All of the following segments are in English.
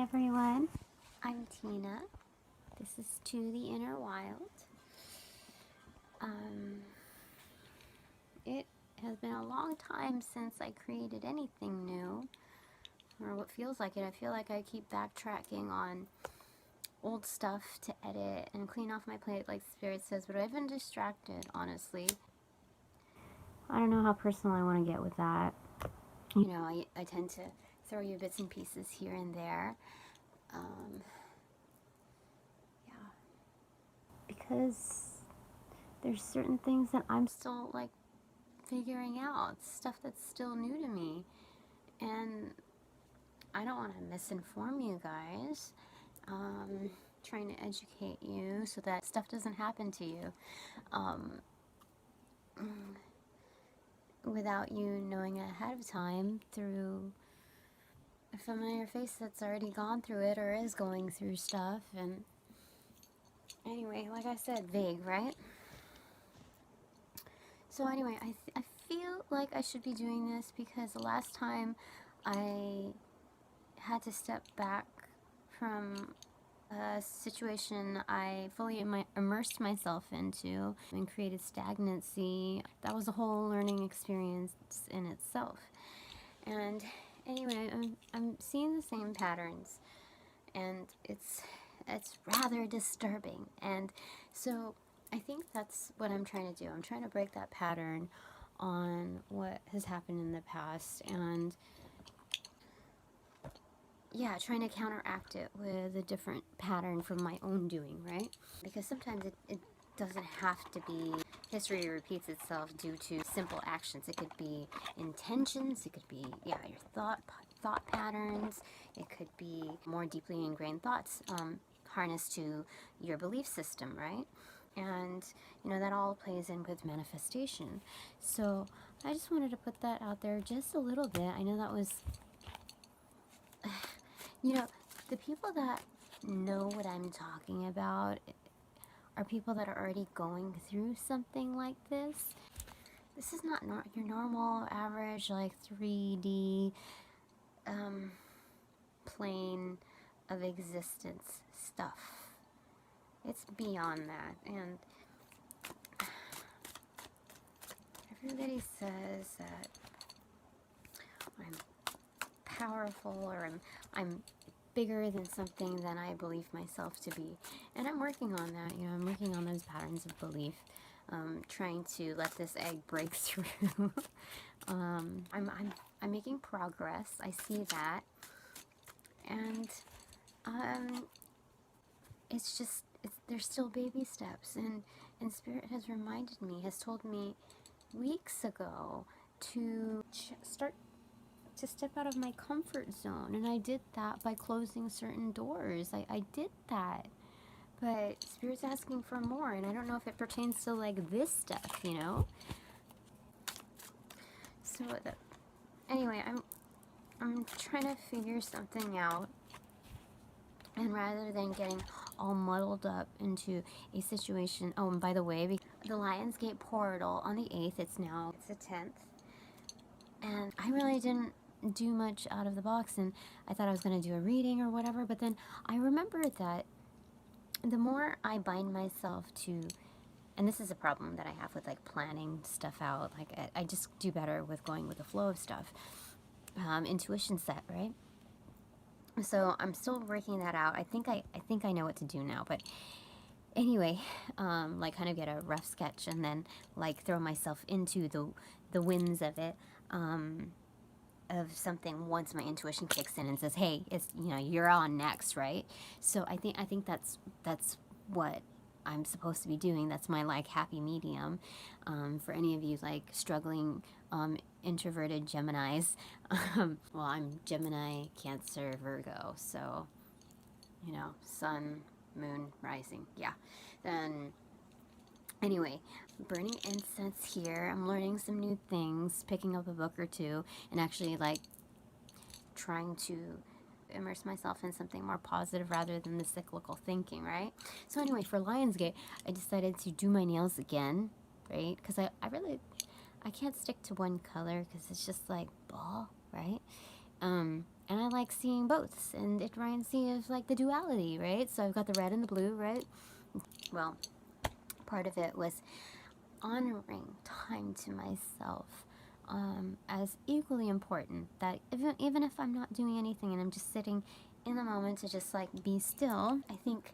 everyone, I'm Tina. This is To the Inner Wild. It has been a long time since I created anything new, or what feels like it. I feel like I keep backtracking on old stuff to edit and clean off my plate like Spirit says, but I've been distracted, honestly. I don't know how personal I want to get with that. You know, I tend to throw you bits and pieces here and there. Yeah. Because there's certain things that I'm still, like, figuring out. Stuff that's still new to me. And I don't want to misinform you guys. Trying to educate you so that stuff doesn't happen to you. Without you knowing ahead of time through a familiar face that's already gone through it or is going through stuff. And anyway, like I said, vague, right? So anyway, I feel like I should be doing this because the last time I had to step back from a situation I fully immersed myself into and created stagnancy. That was a whole learning experience in itself. And anyway, I'm seeing the same patterns, and it's rather disturbing. And so I think that's what I'm trying to do. I'm trying to break that pattern on what has happened in the past, and yeah, trying to counteract it with a different pattern from my own doing, right? Because sometimes it doesn't have to be history repeats itself due to simple actions. It could be intentions, it could be, yeah, your thought patterns, it could be more deeply ingrained thoughts harnessed to your belief system, right? And, you know, that all plays in with manifestation. So I just wanted to put that out there just a little bit. I know that was... You know, the people that know what I'm talking about are people that are already going through something like this. This is not your normal, average, like 3D plane of existence stuff. It's beyond that. And everybody says that I'm powerful or I'm bigger than something than I believe myself to be. And I'm working on that. You know, I'm working on those patterns of belief, trying to let this egg break through. I'm making progress. I see that. And it's just, there's still baby steps. And Spirit has reminded me, has told me weeks ago to start to step out of my comfort zone, and I did that by closing certain doors. I did that, but Spirit's asking for more, and I don't know if it pertains to like this stuff, you know. So anyway, I'm trying to figure something out, and rather than getting all muddled up into a situation. Oh, and by the way, the Lionsgate portal on the 8th, it's the 10th, and I really didn't do much out of the box, and I thought I was going to do a reading or whatever, but then I remembered that the more I bind myself to, and this is a problem that I have with like planning stuff out, like I just do better with going with the flow of stuff, intuition set, right? So I'm still working that out. I think I know what to do now, but anyway, like kind of get a rough sketch and then like throw myself into the winds of it, of something once my intuition kicks in and says, hey, it's, you know, you're on next, right? So I think that's what I'm supposed to be doing. That's my like happy medium. For any of you like struggling introverted Geminis, well, I'm Gemini, Cancer, Virgo, so, you know, sun, moon, rising, yeah. Then anyway, burning incense here. I'm learning some new things, picking up a book or two, and actually like trying to immerse myself in something more positive rather than the cyclical thinking, right? So anyway, for Lionsgate, I decided to do my nails again, right? Because I can't stick to one color because it's just like ball, right? And I like seeing both, and it reminds me of like the duality, right? So I've got the red and the blue, right? Well, part of it was honoring time to myself as equally important. That even if I'm not doing anything and I'm just sitting in the moment to just like be still, I think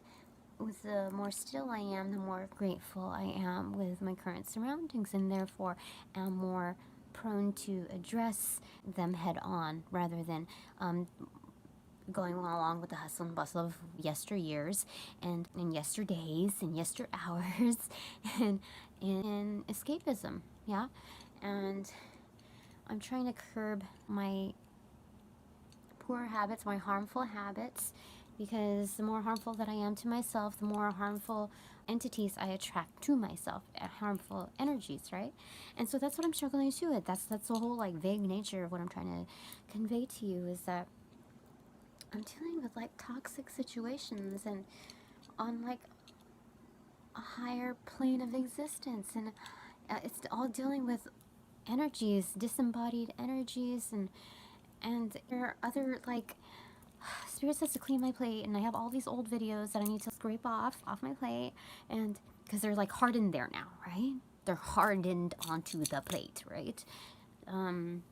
with the more still I am, the more grateful I am with my current surroundings, and therefore am more prone to address them head on rather than going along with the hustle and bustle of yesteryears and yesterdays and yester hours and in escapism, yeah. And I'm trying to curb my poor habits, my harmful habits, because the more harmful that I am to myself, the more harmful entities I attract to myself, harmful energies, right? And so that's what I'm struggling to with. That's the whole like vague nature of what I'm trying to convey to you, is that I'm dealing with like toxic situations and on like a higher plane of existence, and it's all dealing with energies, disembodied energies, and there are other like spirit says to clean my plate, and I have all these old videos that I need to scrape off my plate, and because they're like hardened there now, right? They're hardened onto the plate, right? And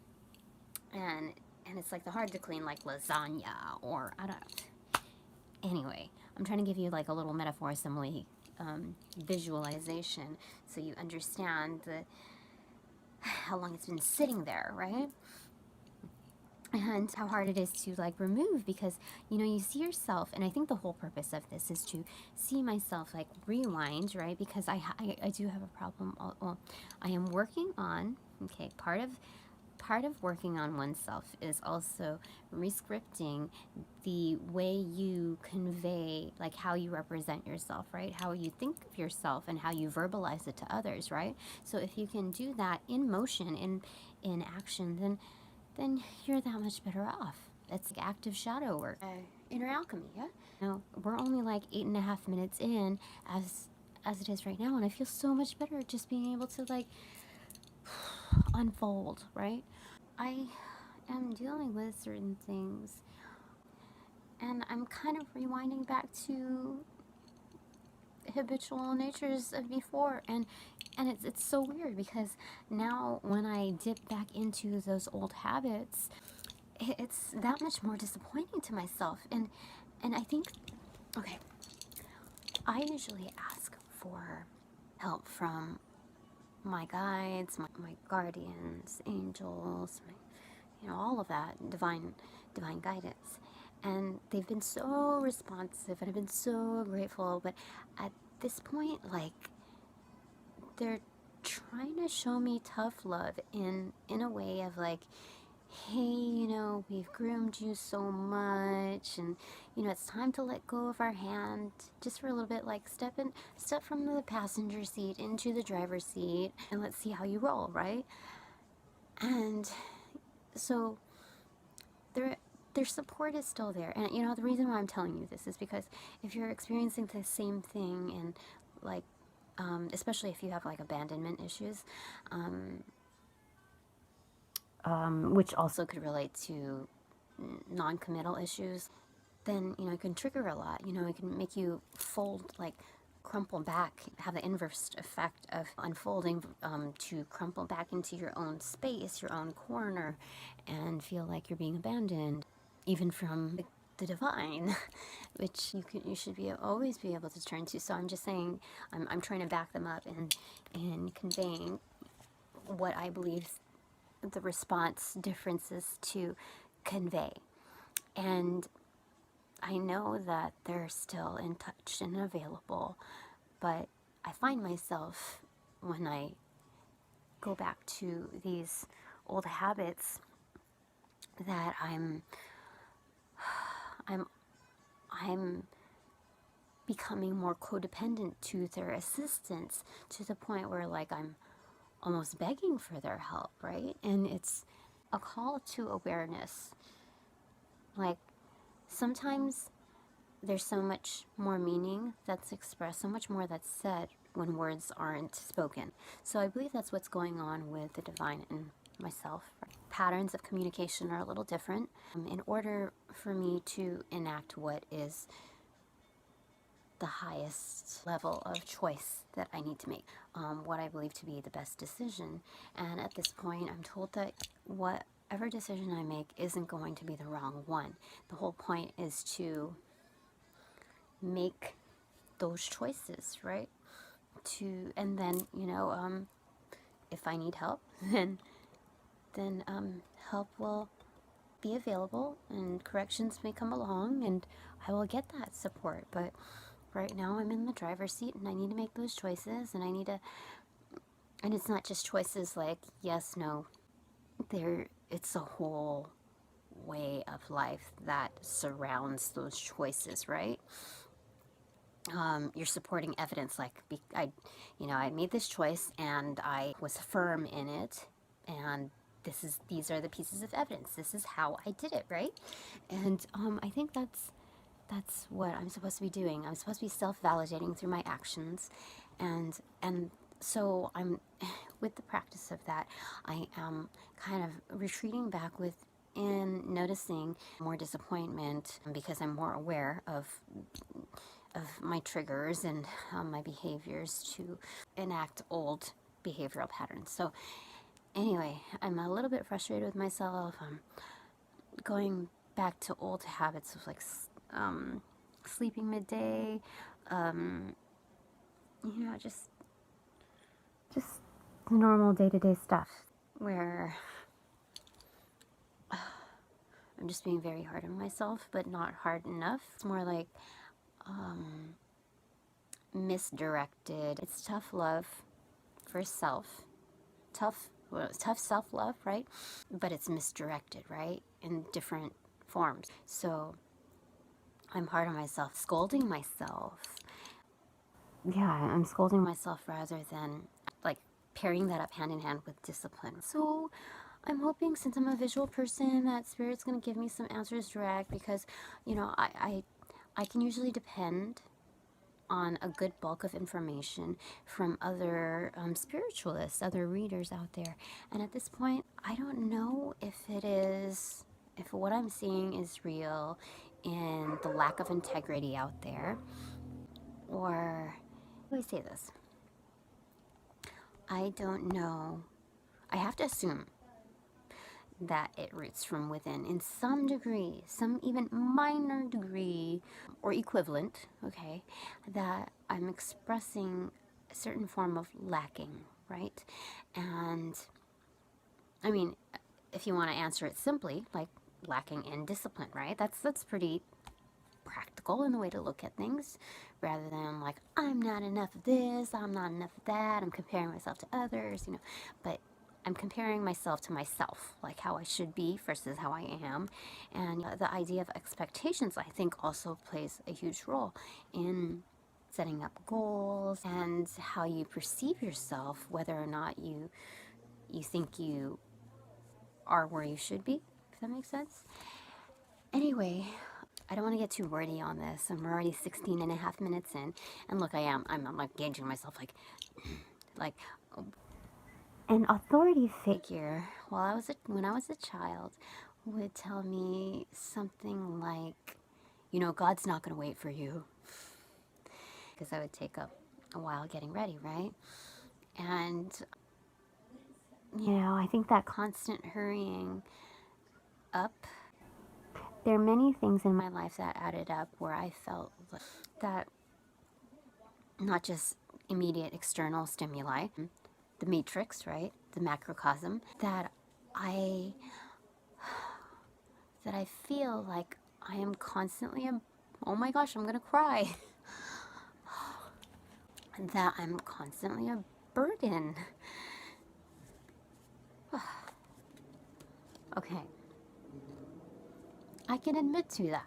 it's like the hard to clean like lasagna, or I don't know. Anyway, I'm trying to give you like a little metaphor, simile, visualization, so you understand how long it's been sitting there, right? And how hard it is to like remove, because you know, you see yourself, and I think the whole purpose of this is to see myself like rewind, right? Because I do have a problem. Well, I am working on, okay, part of working on oneself is also rescripting the way you convey, like how you represent yourself, right? How you think of yourself and how you verbalize it to others, right? So if you can do that in motion, in action, then you're that much better off. It's like active shadow work, inner alchemy, yeah? You know, we're only like 8.5 minutes in as it is right now, and I feel so much better just being able to like unfold, right? I am dealing with certain things, and I'm kind of rewinding back to habitual natures of before, and it's so weird, because now when I dip back into those old habits, it's that much more disappointing to myself, and I think, okay, I usually ask for help from my guides, my guardians, angels, all of that divine guidance, and they've been so responsive, and I've been so grateful. But at this point, like, they're trying to show me tough love in a way of like, hey, we've groomed you so much, and it's time to let go of our hand just for a little bit, like step from the passenger seat into the driver's seat, and let's see how you roll, right? And so their support is still there. And the reason why I'm telling you this is because if you're experiencing the same thing, and like especially if you have like abandonment issues, which also could relate to non-committal issues, then it can trigger a lot. It can make you fold, like crumple back, have the inverse effect of unfolding, to crumple back into your own space, your own corner, and feel like you're being abandoned, even from the divine, which you should always be able to turn to. So I'm just saying, I'm trying to back them up and conveying what I believe the response differences to convey. And I know that they're still in touch and available, but I find myself, when I go back to these old habits, that I'm becoming more codependent to their assistance, to the point where like I'm almost begging for their help, right? And it's a call to awareness. Like, sometimes there's so much more meaning that's expressed, so much more that's said when words aren't spoken. So I believe that's what's going on with the divine and myself. patterns of communication are a little different. In order for me to enact what is the highest level of choice that I need to make, what I believe to be the best decision. And at this point, I'm told that whatever decision I make isn't going to be the wrong one. The whole point is to make those choices, right? And then, if I need help, then help will be available and corrections may come along and I will get that support. But right now I'm in the driver's seat and I need to make those choices, and and it's not just choices like yes, no. It's a whole way of life that surrounds those choices, right? You're supporting evidence, like I made this choice and I was firm in it, and these are the pieces of evidence. This is how I did it, right? And I think that's what I'm supposed to be doing. I'm supposed to be self-validating through my actions, and so I'm with the practice of that. I am kind of retreating back within noticing more disappointment because I'm more aware of my triggers and my behaviors to enact old behavioral patterns. So anyway, I'm a little bit frustrated with myself. I'm going back to old habits of like sleeping midday, just the normal day-to-day stuff where I'm just being very hard on myself, but not hard enough. It's more like misdirected. It's tough love for self. Tough self-love, right? But it's misdirected, right? In different forms. So I'm hard on myself, scolding myself. Yeah, I'm scolding myself rather than like pairing that up hand in hand with discipline. So I'm hoping, since I'm a visual person, that Spirit's going to give me some answers direct, because, I can usually depend on a good bulk of information from other spiritualists, other readers out there. And at this point, I don't know if what I'm seeing is real in the lack of integrity out there, or, how do I say this? I don't know. I have to assume that it roots from within in some degree, some even minor degree or equivalent, okay, that I'm expressing a certain form of lacking, right? And I mean, if you want to answer it simply, like lacking in discipline, right? That's pretty practical in the way to look at things, rather than like, I'm not enough of this, I'm not enough of that, I'm comparing myself to others, but I'm comparing myself to myself, like how I should be versus how I am. And the idea of expectations, I think, also plays a huge role in setting up goals and how you perceive yourself, whether or not you think you are where you should be, if that makes sense. Anyway, I don't want to get too wordy on this. I'm already 16 and a half minutes in. And look, I'm like gauging myself like an authority figure when I was a child would tell me something like, God's not going to wait for you. Because I would take up a while getting ready, right? And, I think that constant hurrying up, there are many things in my life that added up where I felt that not just immediate external stimuli, the matrix, right, the macrocosm, that I feel like I am constantly oh my gosh, I'm gonna cry. That I'm constantly a burden. Okay. I can admit to that.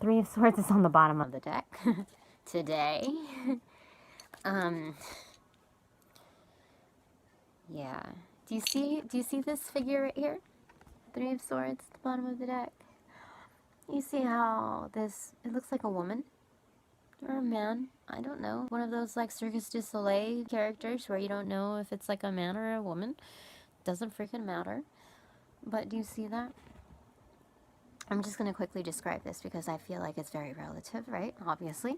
Three of Swords is on the bottom of the deck today. Yeah. Do you see this figure right here? Three of Swords at the bottom of the deck. You see how it looks like a woman, or a man. I don't know. One of those like Circus du Soleil characters where you don't know if it's like a man or a woman. Doesn't freaking matter. But do you see that? I'm just going to quickly describe this because I feel like it's very relative, right? Obviously.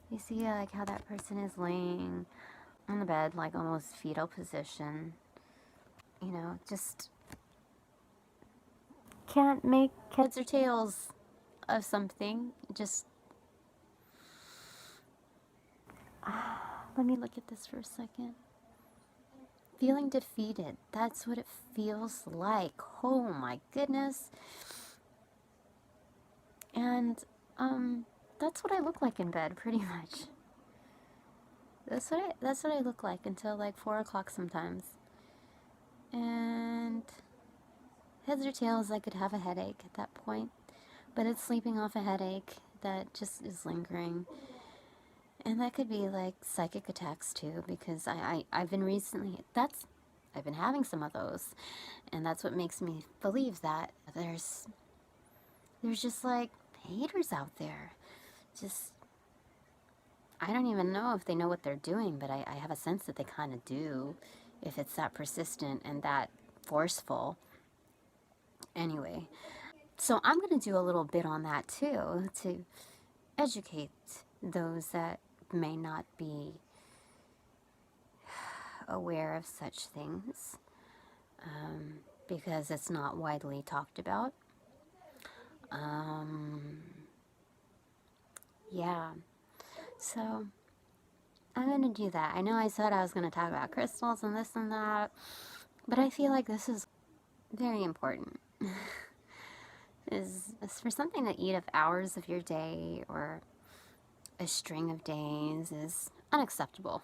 You see like how that person is laying on the bed, like almost fetal position. You know, just can't make heads or tails of something. Just let me look at this for a second. Feeling defeated. That's what it feels like. Oh my goodness. And that's what I look like in bed, pretty much. That's what I look like until like 4 o'clock sometimes. And heads or tails, I could have a headache at that point, but it's sleeping off a headache that just is lingering. And that could be like psychic attacks too, because I've been recently, I've been having some of those, and that's what makes me believe that there's just like haters out there. Just, I don't even know if they know what they're doing, but I have a sense that they kind of do, if it's that persistent and that forceful. Anyway, so I'm going to do a little bit on that too, to educate those that may not be aware of such things, because it's not widely talked about. Yeah, so I'm going to do that. I know I said I was going to talk about crystals and this and that, but I feel like this is very important. is for something to eat up hours of your day or a string of days is unacceptable.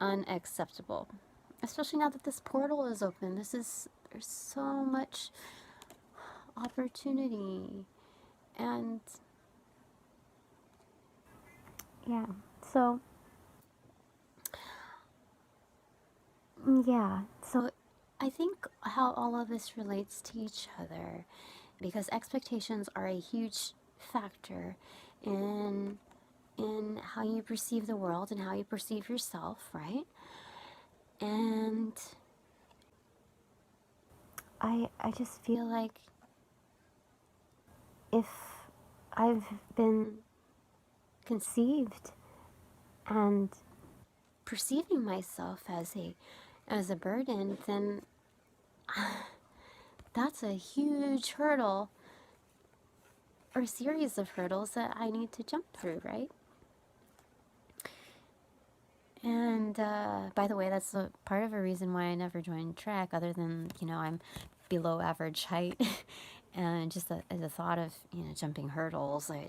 Unacceptable. Especially now that this portal is open. There's so much opportunity. And yeah, so I think how all of this relates to each other, because expectations are a huge factor in how you perceive the world and how you perceive yourself, right? And I just feel like if I've been conceived and perceiving myself as a burden, then that's a huge hurdle, or a series of hurdles that I need to jump through, right? And by the way, that's a part of a reason why I never joined track, other than, you know, I'm below average height. And just the thought of, you know, jumping hurdles, I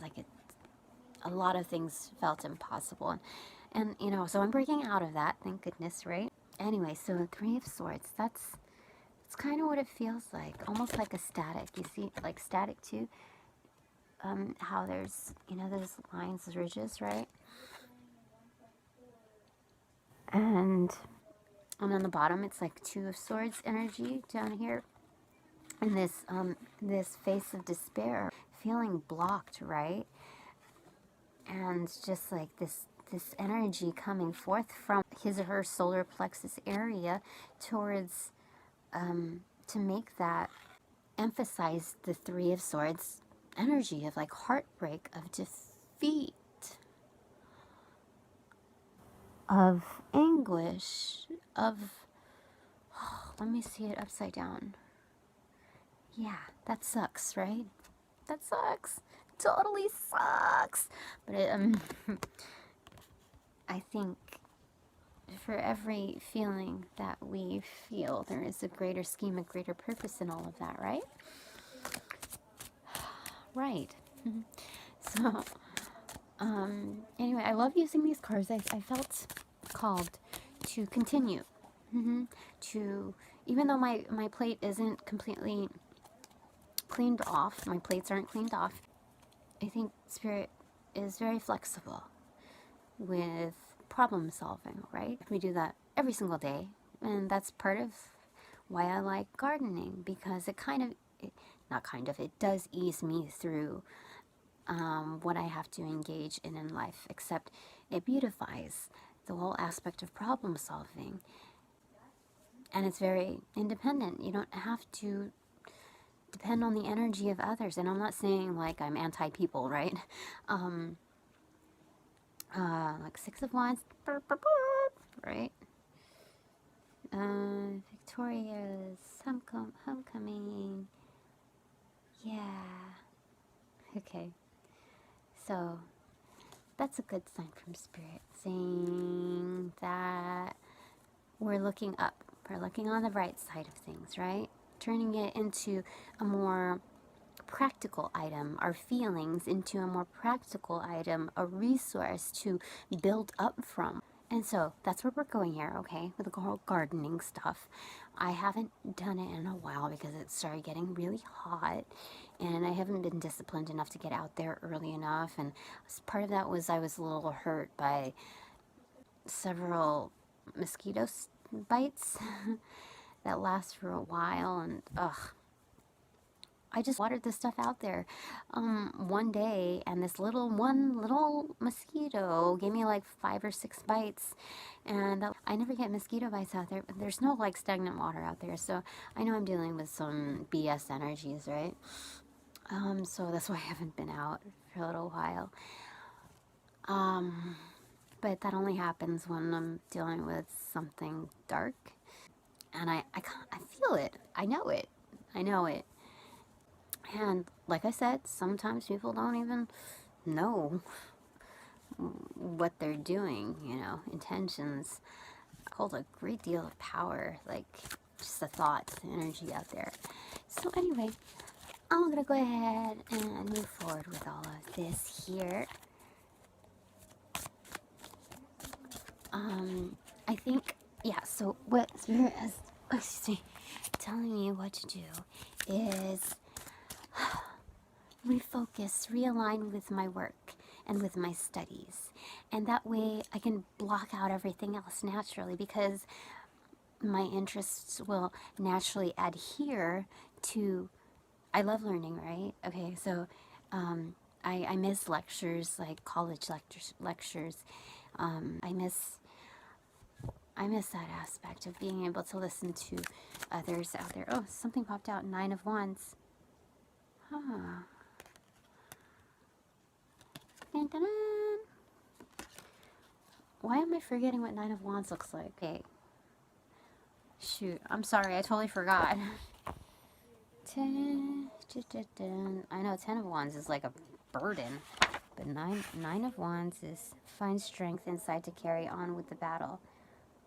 like it. A lot of things felt impossible. And you know, so I'm breaking out of that, thank goodness, right? Anyway, so 3 of Swords, it's kind of what it feels like, almost like a static. You see, like static too, how there's, you know, those lines, those ridges, right? And on the bottom, it's like 2 of Swords energy down here. And this face of despair, feeling blocked, right? And just like this energy coming forth from his or her solar plexus area towards, to make that, emphasize the 3 of Swords energy of like heartbreak, of defeat, of anguish, of, oh, let me see it upside down. Yeah, that sucks, right? That sucks. Totally sucks. But it, I think for every feeling that we feel, there is a greater scheme, a greater purpose in all of that, right? Right. So, anyway, I love using these cards. I felt called to continue. To, even though my plate isn't completely cleaned off, my plates aren't cleaned off, I think Spirit is very flexible with problem solving, right? We do that every single day, and that's part of why I like gardening, because it does ease me through what I have to engage in life, except it beautifies the whole aspect of problem solving. And it's very independent. You don't have to depend on the energy of others. And I'm not saying like I'm anti-people, right? Like Six of Wands, right? Victoria's homecoming. Yeah. Okay. So that's a good sign from Spirit, saying that we're looking up. We're looking on the bright side of things, right? Turning it into a more practical item, our feelings into a more practical item, a resource to build up from. And so that's where we're going here, okay, with the whole gardening stuff. I haven't done it in a while because it started getting really hot, and I haven't been disciplined enough to get out there early enough. And part of that was I was a little hurt by several mosquito bites that last for a while, and I just watered this stuff out there one day, and this one little mosquito gave me like 5 or 6 bites. And I never get mosquito bites out there, but there's no like stagnant water out there, so I know I'm dealing with some BS energies, right? So that's why I haven't been out for a little while. But that only happens when I'm dealing with something dark, and I feel it. I know it. And like I said, sometimes people don't even know what they're doing, you know. Intentions hold a great deal of power, like just the thoughts, the energy out there. So anyway, I'm gonna go ahead and move forward with all of this here. I think, yeah, so what Spirit is telling me what to do is refocus, realign with my work and with my studies. And that way I can block out everything else naturally, because my interests will naturally adhere to, I love learning, right? Okay, so I miss lectures, like college lectures. I miss that aspect of being able to listen to others out there. Oh, something popped out, 9 of Wands. Huh. Dun, dun, dun. Why am I forgetting what 9 of Wands looks like? Okay. Shoot, I'm sorry, I totally forgot. 10, I know 10 of Wands is like a burden, but 9 of Wands is find strength inside to carry on with the battle.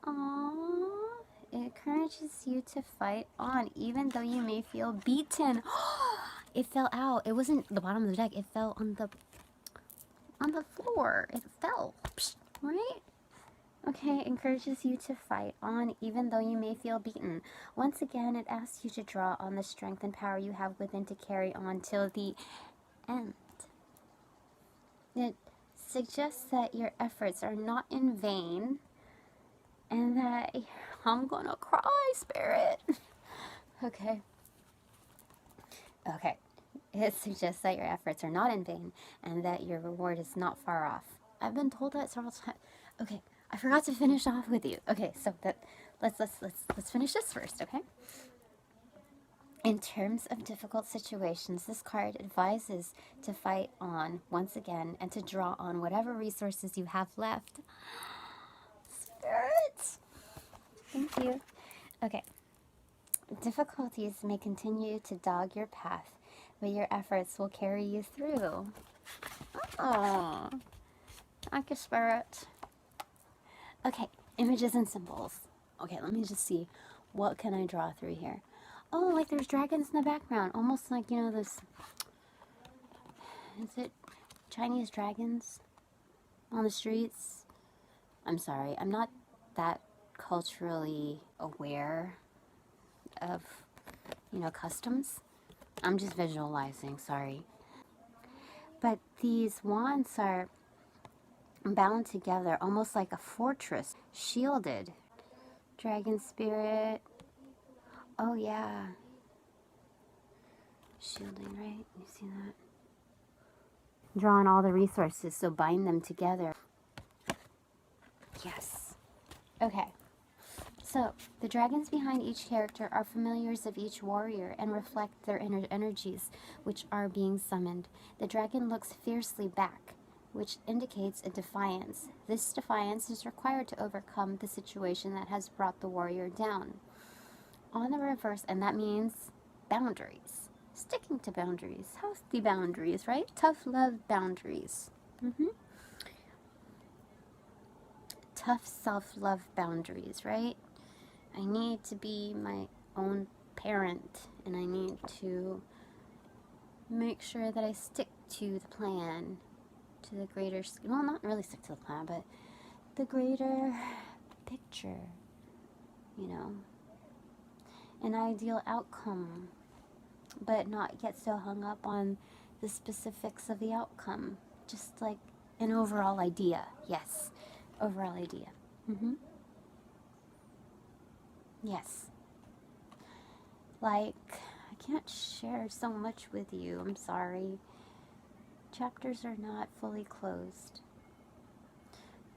Aww, it encourages you to fight on, even though you may feel beaten. It fell out. It wasn't the bottom of the deck. It fell on the floor. It fell, right? Okay, encourages you to fight on, even though you may feel beaten. Once again, it asks you to draw on the strength and power you have within to carry on till the end. It suggests that your efforts are not in vain, and that I'm gonna cry, Spirit. Okay. It suggests that your efforts are not in vain, and that your reward is not far off. I've been told that several times. Okay, I forgot to finish off with you. Okay, so let's finish this first, okay? In terms of difficult situations, this card advises to fight on once again and to draw on whatever resources you have left. Spirit! Thank you. Okay. Difficulties may continue to dog your path, but your efforts will carry you through. Oh, thank you, Spirit. Okay, images and symbols. Okay, let me just see. What can I draw through here? Oh, like there's dragons in the background. Almost like, you know, this... Is it Chinese dragons on the streets? I'm sorry, I'm not that culturally aware of, you know, customs. I'm just visualizing, sorry. But these wands are bound together, almost like a fortress, shielded. Dragon spirit. Oh yeah. Shielding, right? You see that? draw on all the resources, so bind them together. Yes. Okay. So, the dragons behind each character are familiars of each warrior and reflect their inner energies, which are being summoned. The dragon looks fiercely back, which indicates a defiance. This defiance is required to overcome the situation that has brought the warrior down. On the reverse, and that means boundaries. Sticking to boundaries. Healthy boundaries, right? Tough love boundaries. Tough self-love boundaries, right? I need to be my own parent, and I need to make sure that I stick to the plan, to the greater, well, not really stick to the plan, but the greater picture, you know, an ideal outcome, but not get so hung up on the specifics of the outcome, just like an overall idea. Yes, overall idea. Yes. Like, I can't share so much with you. I'm sorry. Chapters are not fully closed.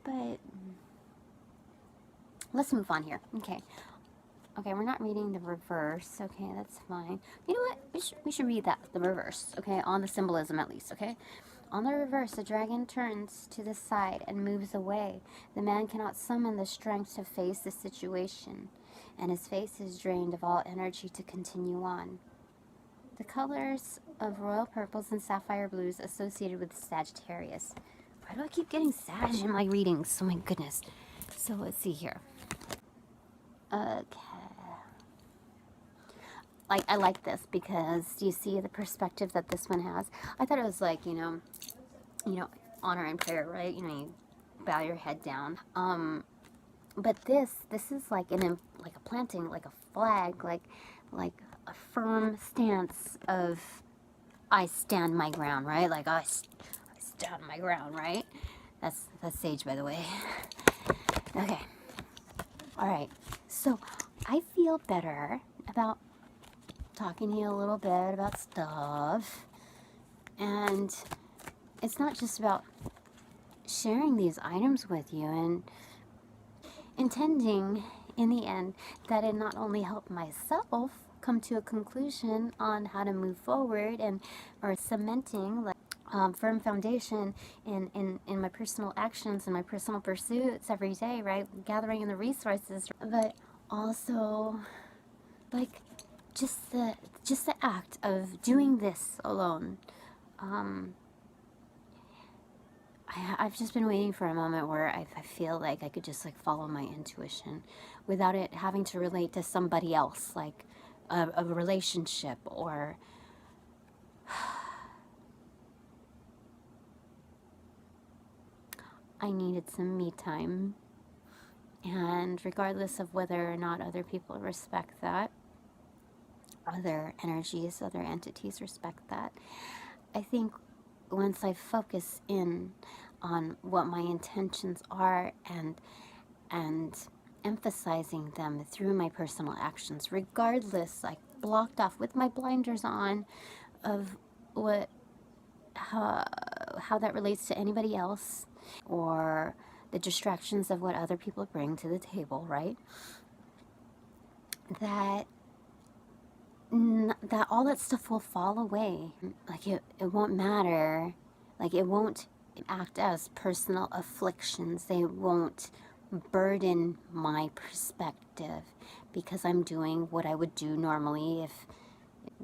But let's move on here. Okay. Okay, we're not reading the reverse. Okay, that's fine. You know what? We should read that, the reverse. Okay, on the symbolism at least. Okay. On the reverse, the dragon turns to the side and moves away. The man cannot summon the strength to face the situation, and his face is drained of all energy to continue on. The colors of royal purples and sapphire blues associated with Sagittarius. Why do I keep getting Sag in my readings? Oh my goodness. So let's see here. Okay. Like, I like this because do you see the perspective that this one has? I thought it was like, you know, honor and prayer, right? You know, you bow your head down. But this is like like a planting, like a flag, like a firm stance of I stand my ground, right? Like I stand my ground, right? That's sage, by the way. Okay. All right. So I feel better about talking to you a little bit about stuff, and it's not just about sharing these items with you and intending in the end that it not only help myself come to a conclusion on how to move forward or cementing like firm foundation in my personal actions and my personal pursuits every day, right? Gathering in the resources, but also like just the act of doing this alone. I've just been waiting for a moment where I feel like I could just like follow my intuition without it having to relate to somebody else, like a relationship or I needed some me time. And regardless of whether or not other people respect that, other energies, other entities respect that, I think once I focus in on what my intentions are and emphasizing them through my personal actions, regardless, like blocked off with my blinders on of how that relates to anybody else or the distractions of what other people bring to the table, right? That all that stuff will fall away. Like it won't matter. Like it won't act as personal afflictions. They won't burden my perspective because I'm doing what I would do normally if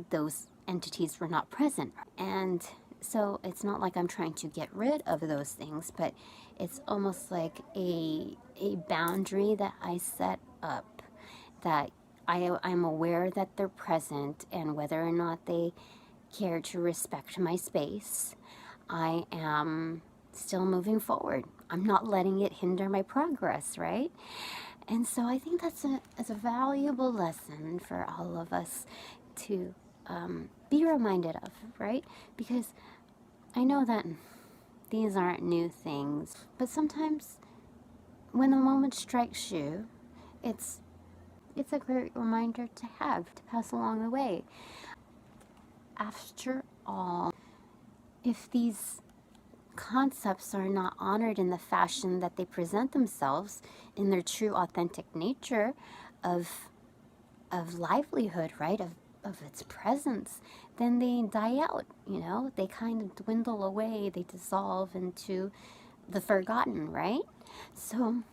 those entities were not present. And so it's not like I'm trying to get rid of those things, but it's almost like a boundary that I set up, that I'm aware that they're present, and whether or not they care to respect my space, I am still moving forward. I'm not letting it hinder my progress, right? And so I think that's a valuable lesson for all of us to be reminded of, right? Because I know that these aren't new things, but sometimes when the moment strikes you, it's a great reminder to have, to pass along the way. After all, if these concepts are not honored in the fashion that they present themselves in their true authentic nature of livelihood, right, of its presence, then they die out, you know, they kind of dwindle away, they dissolve into the forgotten, right? So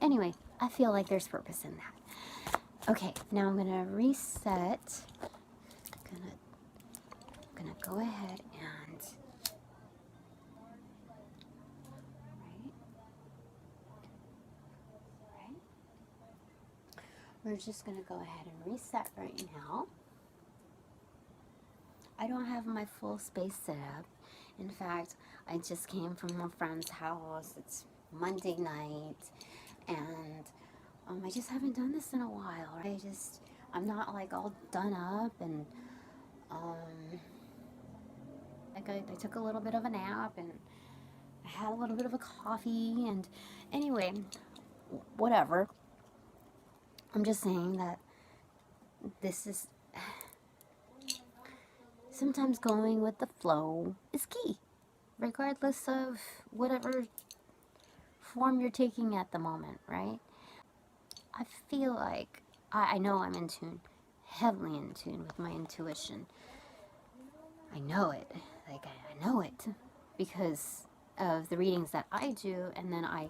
anyway, I feel like there's purpose in that. Okay, now I'm gonna reset. Gonna go ahead and right. We're just gonna go ahead and reset right now. I don't have my full space set up. In fact, I just came from a friend's house. It's Monday night, and I just haven't done this in a while. I'm not like all done up, and like I took a little bit of a nap, and I had a little bit of a coffee, and anyway, whatever. I'm just saying that this is sometimes going with the flow is key, regardless of whatever form you're taking at the moment, right? I feel like I know I'm in tune, heavily in tune with my intuition. I know it, like I know it because of the readings that I do, and then I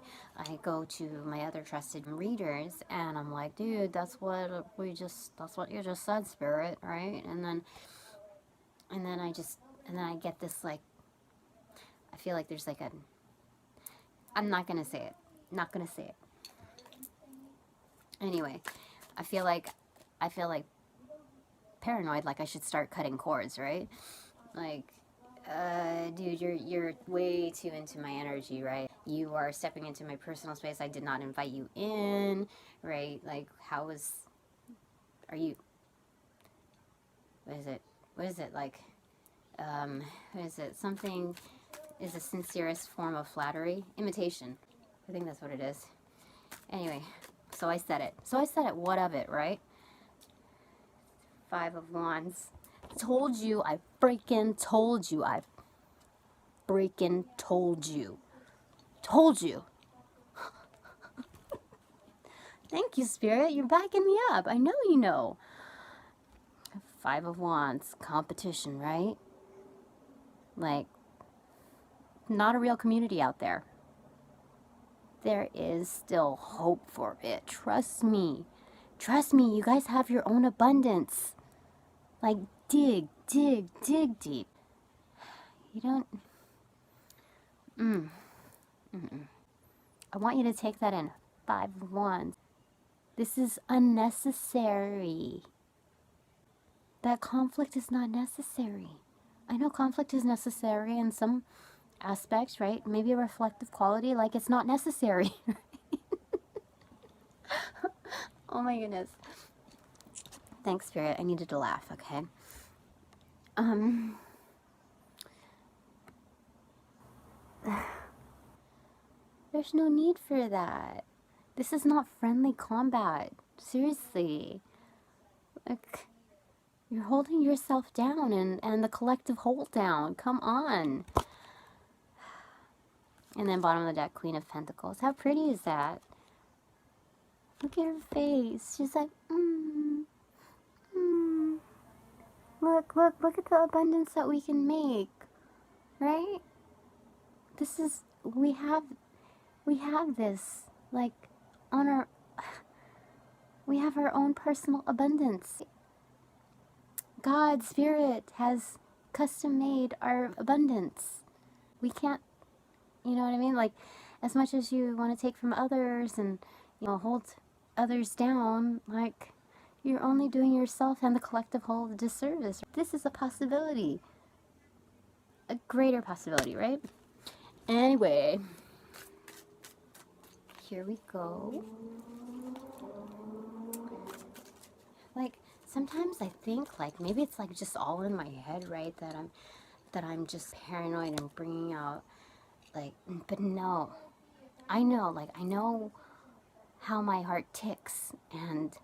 go to my other trusted readers, and I'm like, dude, that's what you just said, Spirit, right? And then I get this, like, I feel like there's like I'm not gonna say it, Anyway, I feel like paranoid, like I should start cutting cords, right? Like, dude, you're way too into my energy, right? You are stepping into my personal space. I did not invite you in, right? Like, are you, what is it, like, what is it, something is the sincerest form of flattery? Imitation. I think that's what it is. Anyway, so I said it, what of it, right? 5 of Wands. Told you, I freaking told you, Told you. Thank you, Spirit. You're backing me up. I know you know. 5 of Wands. Competition, right? Like, not a real community out there. There is still hope for it. Trust me. Trust me, you guys have your own abundance. Like, dig deep. You don't... I want you to take that in. 5 of Wands. This is unnecessary. That conflict is not necessary. I know conflict is necessary in some aspects, right? Maybe a reflective quality, like it's not necessary. Oh my goodness. Thanks, Spirit. I needed to laugh, okay? There's no need for that. This is not friendly combat. Seriously. Like, you're holding yourself down and the collective hold down. Come on. And then bottom of the deck, Queen of Pentacles. How pretty is that? Look at her face. She's like, Look at the abundance that we can make. Right? This is, we have this, like, we have our own personal abundance. God, Spirit, has custom made our abundance. We can't, you know what I mean? Like, as much as you want to take from others and, you know, hold others down, like, you're only doing yourself and the collective whole a disservice. This is a possibility. A greater possibility, right? Anyway, here we go. Like, sometimes I think, like, maybe it's like just all in my head, right? That I'm just paranoid and bringing out, like, but no. I know how my heart ticks, and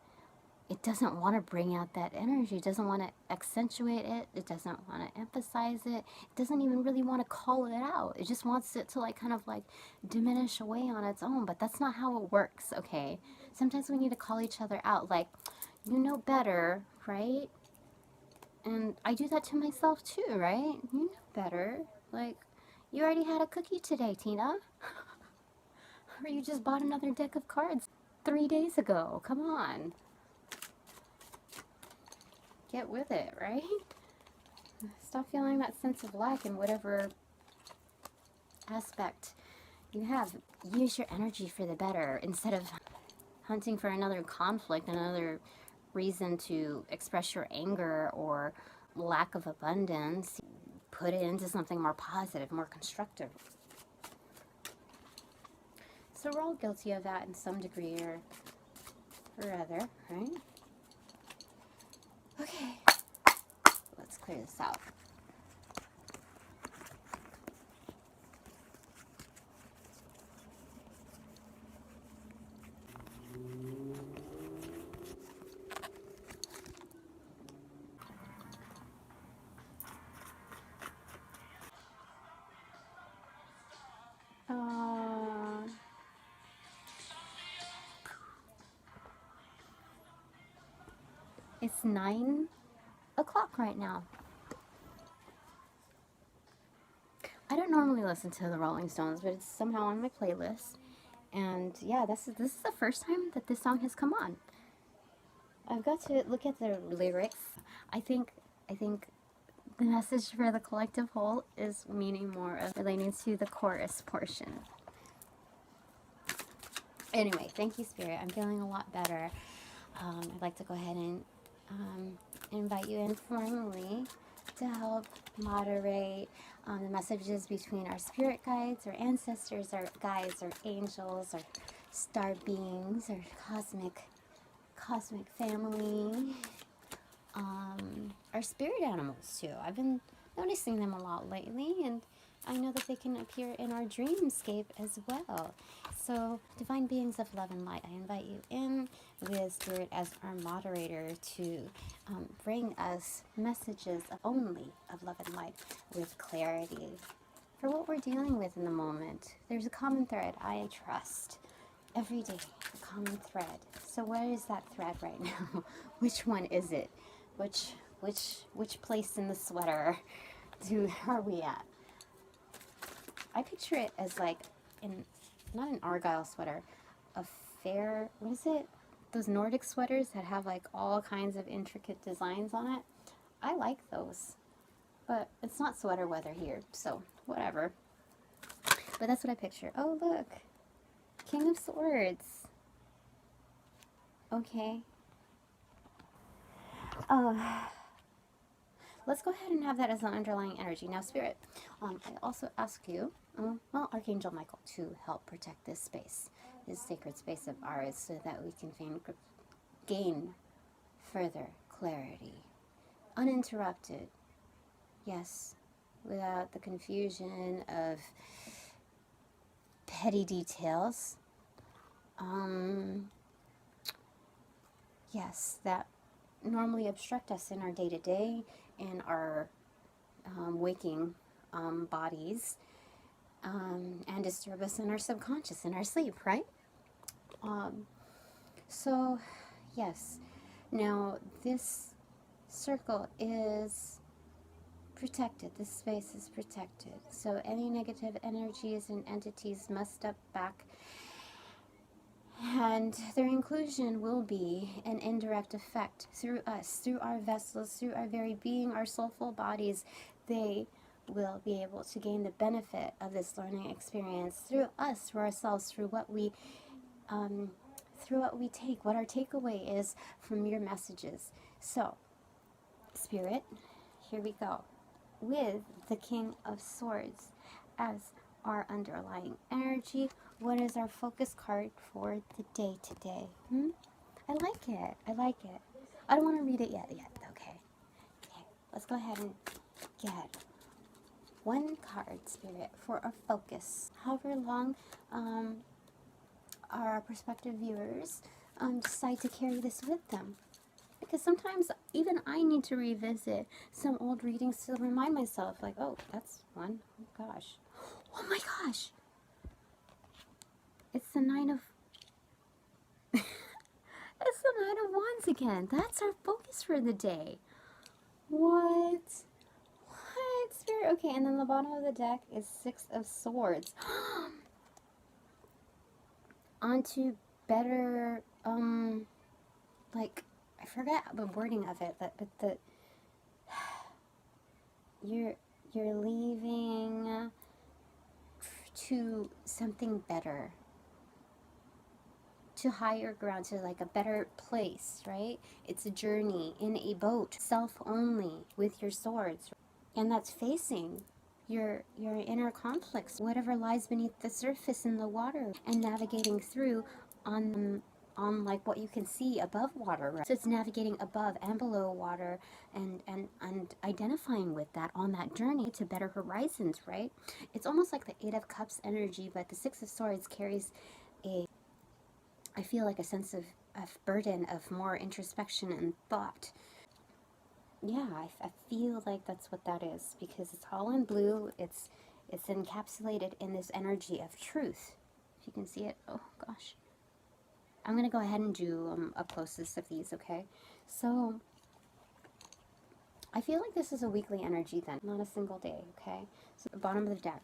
it doesn't want to bring out that energy. It doesn't want to accentuate it. It doesn't want to emphasize it. It doesn't even really want to call it out. It just wants it to like kind of like diminish away on its own. But that's not how it works, okay? Sometimes we need to call each other out. Like, you know better, right? And I do that to myself too, right? You know better. Like, you already had a cookie today, Tina. Or you just bought another deck of cards 3 days ago. Come on. Get with it, right? Stop feeling that sense of lack in whatever aspect you have. Use your energy for the better instead of hunting for another conflict, another reason to express your anger or lack of abundance. Put it into something more positive, more constructive. So we're all guilty of that in some degree or other, right? Okay, let's clear this out. It's 9 o'clock right now. I don't normally listen to the Rolling Stones, but it's somehow on my playlist. And yeah, this is the first time that this song has come on. I've got to look at the lyrics. I think the message for the collective whole is meaning more of relating to the chorus portion. Anyway, thank you, Spirit. I'm feeling a lot better. I'd like to go ahead and invite you informally to help moderate the messages between our spirit guides, our ancestors, our guides, our angels, our star beings, our cosmic family, our spirit animals too. I've been noticing them a lot lately, and I know that they can appear in our dreamscape as well. So, divine beings of love and light, I invite you in with Spirit as our moderator to bring us messages only of love and light with clarity for what we're dealing with in the moment. There's a common thread, I trust. Every day, a common thread. So where is that thread right now? Which one is it? Which place in the sweater are we at? I picture it as like not an Argyle sweater, a fair, what is it? Those Nordic sweaters that have like all kinds of intricate designs on it. I like those, but it's not sweater weather here, so whatever. But that's what I picture. Oh, look. King of Swords. Okay. Let's go ahead and have that as an underlying energy. Now, Spirit, I also ask you, well, Archangel Michael, to help protect this space, this sacred space of ours, so that we can gain further clarity. Uninterrupted. Yes, without the confusion of petty details. Yes, that normally obstruct us in our day-to-day, in our waking bodies, and disturb us in our subconscious, in our sleep, right? So, yes. Now, this circle is protected. This space is protected. So any negative energies and entities must step back, and their inclusion will be an indirect effect through us, through our vessels, through our very being, our soulful bodies. They will be able to gain the benefit of this learning experience through us, through ourselves, through what we take, what our takeaway is from your messages. So, Spirit, here we go with the King of Swords as our underlying energy. What is our focus card for the day today? I like it. I like it. I don't want to read it yet. Okay. Let's go ahead and get one card, Spirit, for our focus. However long our prospective viewers decide to carry this with them. because sometimes even I need to revisit some old readings to remind myself, like, oh, that's one. Oh gosh. Oh my gosh. It's the Nine of... It's the Nine of Wands again. That's our focus for the day. What? What? Spirit? Okay, and then the bottom of the deck is Six of Swords. On to better, like, I forget the wording of it, but the... You're leaving to something better, to higher ground, to like a better place, right? It's a journey in a boat, self only, with your swords, and that's facing your inner conflicts, whatever lies beneath the surface in the water, and navigating through on like what you can see above water, right? So it's navigating above and below water, and identifying with that on that journey to better horizons, right? It's almost like the Eight of Cups energy, but the Six of Swords carries I feel like a sense of burden, of more introspection and thought. Yeah, I feel like that's what that is, because it's all in blue. It's encapsulated in this energy of truth. If you can see it. Oh gosh. I'm going to go ahead and do a closest of these, okay? So, I feel like this is a weekly energy then, not a single day, okay? So, the bottom of the deck.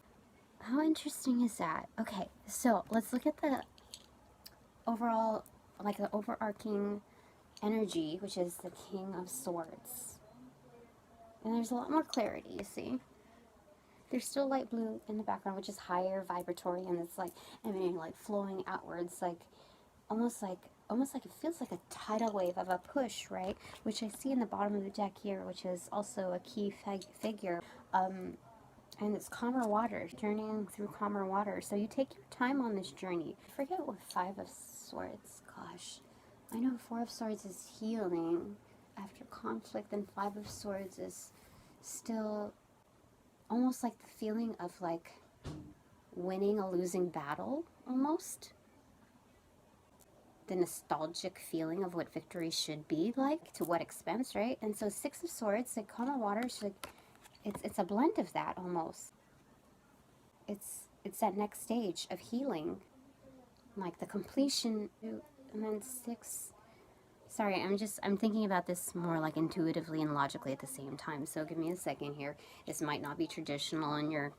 How interesting is that? Okay, so let's look at the overall, like the overarching energy, which is the King of Swords. And there's a lot more clarity, you see? There's still light blue in the background, which is higher vibratory, and it's like emanating, like flowing outwards, like almost like it feels like a tidal wave of a push, right? Which I see in the bottom of the deck here, which is also a key figure. And it's calmer water, journeying through calmer water. So you take your time on this journey. I forget what Five of Swords, gosh. I know Four of Swords is healing after conflict, and Five of Swords is still almost like the feeling of like winning a losing battle, almost. The nostalgic feeling of what victory should be like, to what expense, right? And so Six of Swords, like calmer water, should, it's a blend of that almost. It's that next stage of healing, like the completion, and then six. Sorry, I'm thinking about this more like intuitively and logically at the same time. So give me a second here. This might not be traditional in your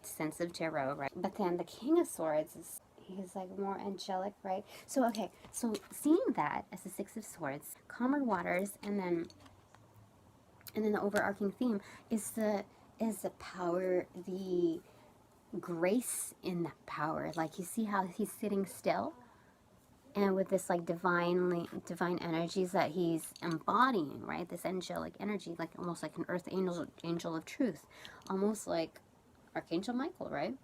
sense of tarot, right? But then the King of Swords is, he's like more angelic, right? So okay, so seeing that as the Six of Swords, calmer waters, and then the overarching theme is the power, the grace in that power. Like you see how he's sitting still, and with this like divine energies that he's embodying, right? This angelic energy, like almost like an earth angel of truth, almost like Archangel Michael, right?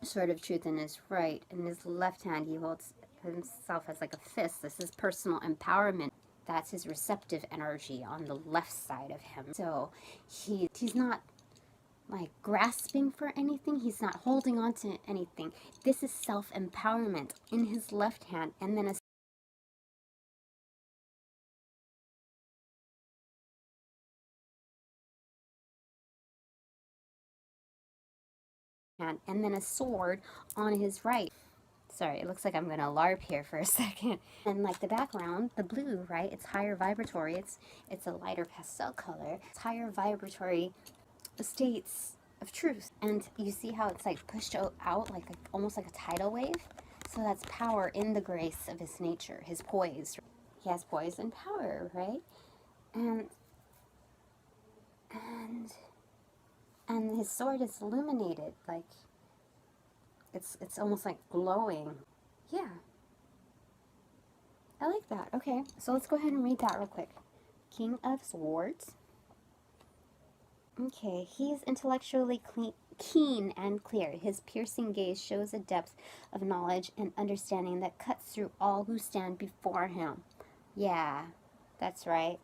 Sword of truth in his right. In his left hand, he holds himself as like a fist. This is personal empowerment. That's his receptive energy on the left side of him. So he's not like grasping for anything. He's not holding on to anything. This is self-empowerment in his left hand, and then a hand, and then a sword on his right. Sorry, it looks like I'm gonna LARP here for a second. And like the background, the blue, right? It's higher vibratory. It's a lighter pastel color. It's higher vibratory states of truth. And you see how it's like pushed out like almost like a tidal wave? So that's power in the grace of his nature, his poise. He has poise and power, right? And his sword is illuminated, like it's almost like glowing. Yeah. I like that. Okay, so let's go ahead and read that real quick. King of Swords. Okay, he's intellectually keen and clear. His piercing gaze shows a depth of knowledge and understanding that cuts through all who stand before him. Yeah, that's right.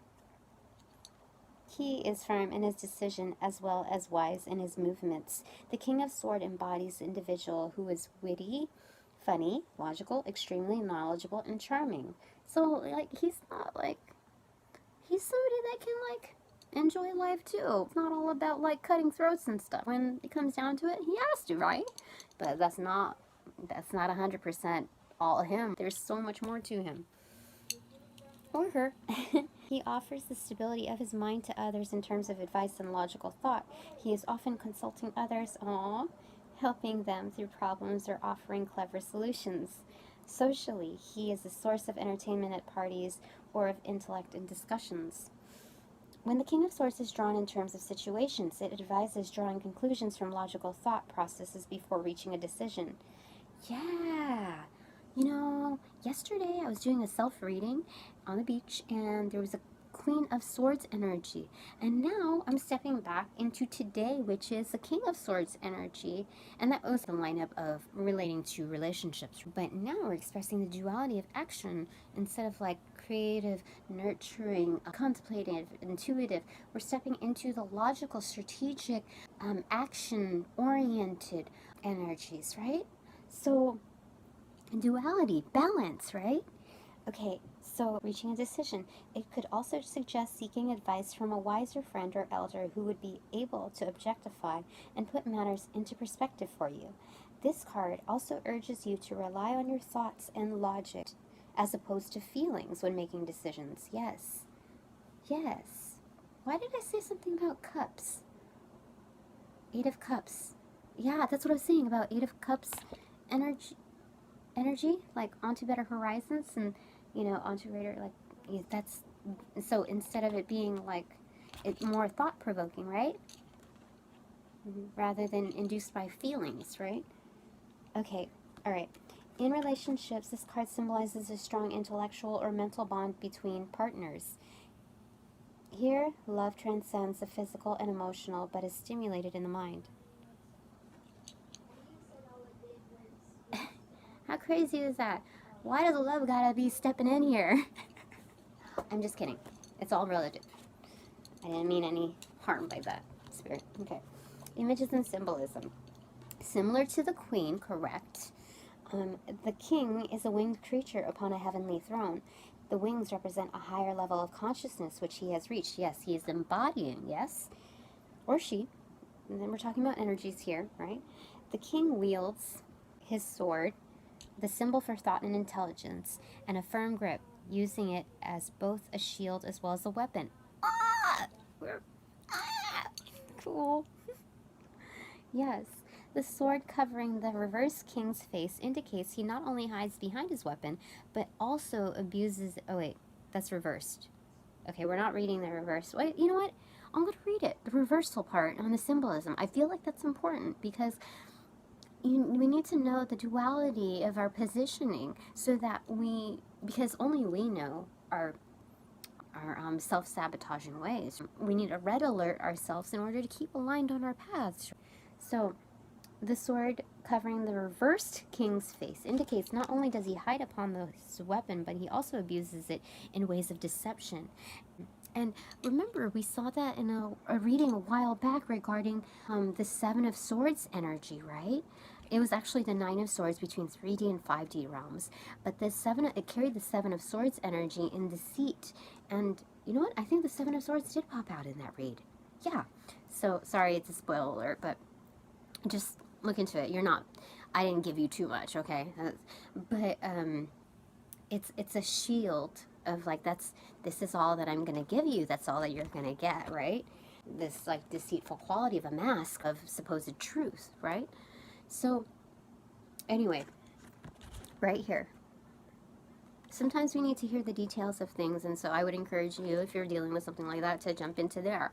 He is firm in his decision as well as wise in his movements. The King of Swords embodies an individual who is witty, funny, logical, extremely knowledgeable, and charming. So, like, he's not, like, he's somebody that can, like, enjoy life, too. It's not all about, like, cutting throats and stuff. When it comes down to it, he has to, right? But that's not 100% all him. There's so much more to him. Or her. He offers the stability of his mind to others in terms of advice and logical thought. He is often consulting others, helping them through problems or offering clever solutions. Socially, he is a source of entertainment at parties or of intellect in discussions. When the King of Swords is drawn in terms of situations, it advises drawing conclusions from logical thought processes before reaching a decision. Yeah. You know, yesterday I was doing a self-reading on the beach, and there was a Queen of Swords energy. And now I'm stepping back into today, which is the King of Swords energy. And that was the lineup of relating to relationships. But now we're expressing the duality of action instead of like creative, nurturing, contemplative, intuitive. We're stepping into the logical, strategic, action-oriented energies, right? So duality, balance, right? Okay, so reaching a decision. It could also suggest seeking advice from a wiser friend or elder who would be able to objectify and put matters into perspective for you. This card also urges you to rely on your thoughts and logic as opposed to feelings when making decisions. Yes. Yes. Why did I say something about cups? 8 of Cups. Yeah, that's what I was saying about 8 of Cups energy, like onto better horizons, and you know, onto greater, like, that's, so instead of it being like it more thought-provoking, right? Rather than induced by feelings, right? Okay, all right. In relationships, this card symbolizes a strong intellectual or mental bond between partners. Here, love transcends the physical and emotional, but is stimulated in the mind. How crazy is that? Why does love gotta be stepping in here? I'm just kidding. It's all relative. I didn't mean any harm by that, Spirit. Okay. Images and symbolism. Similar to the Queen, correct? The King is a winged creature upon a heavenly throne. The wings represent a higher level of consciousness which he has reached. Yes, he is embodying, yes? Or she. And then we're talking about energies here, right? The King wields his sword, the symbol for thought and intelligence, and a firm grip, using it as both a shield as well as a weapon. Ah! Cool. Yes. The sword covering the reverse king's face indicates he not only hides behind his weapon, but also abuses... Oh, wait. That's reversed. Okay, we're not reading the reverse. Wait, you know what? I'm going to read it. The reversal part on the symbolism. I feel like that's important because we need to know the duality of our positioning so that because only we know our self-sabotaging ways. We need to red alert ourselves in order to keep aligned on our paths. So, the sword covering the reversed king's face indicates not only does he hide upon this weapon, but he also abuses it in ways of deception. And remember, we saw that in a reading a while back regarding the 7 of Swords energy, right? It was actually the 9 of Swords between 3D and 5D realms. But it carried the 7 of Swords energy in deceit. And you know what? I think the 7 of Swords did pop out in that read. Yeah. So, sorry, it's a spoiler alert, but just look into it. I didn't give you too much, okay? But it's a shield of like, this is all that I'm gonna give you. That's all that you're gonna get, right? This like deceitful quality of a mask of supposed truth, right? So anyway, right here. Sometimes we need to hear the details of things, and so I would encourage you, if you're dealing with something like that, to jump into there.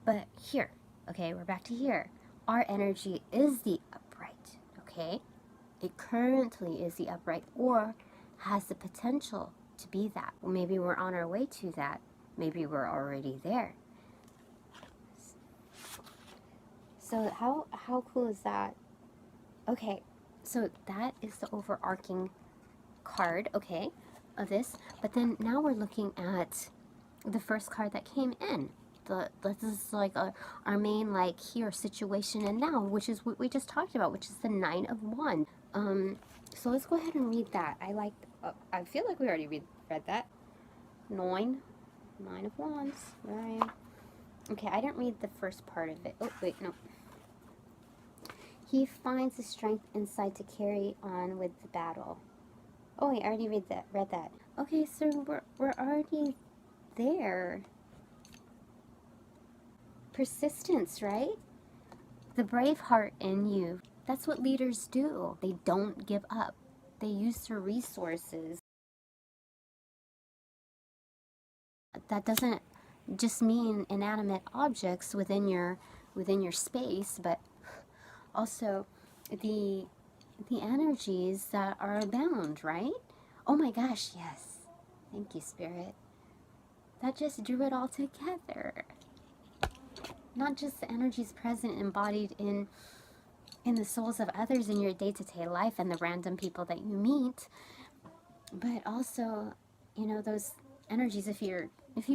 But here, okay, we're back to here. Our energy is the upright, okay? It currently is the upright, or has the potential to be that. Maybe we're on our way to that. Maybe we're already there. So how cool is that? Okay, so that is the overarching card, okay, of this. But then now we're looking at the first card that came in. This is like our main like here situation and now, which is what we just talked about, which is the 9 of Wands. So let's go ahead and read that. I feel like we already read that. 9 of Wands, right? Okay, I didn't read the first part of it. Oh, wait, no. He finds the strength inside to carry on with the battle. Oh, wait, I already read that. Okay, so we're already there. Persistence, right? The brave heart in you. That's what leaders do. They don't give up. They use their resources. That doesn't just mean inanimate objects within your space, but also the energies that are abound, right? Oh my gosh, yes. Thank you, Spirit. That just drew it all together. Not just the energies present embodied in the souls of others in your day-to-day life and the random people that you meet, but also, you know, those energies, if you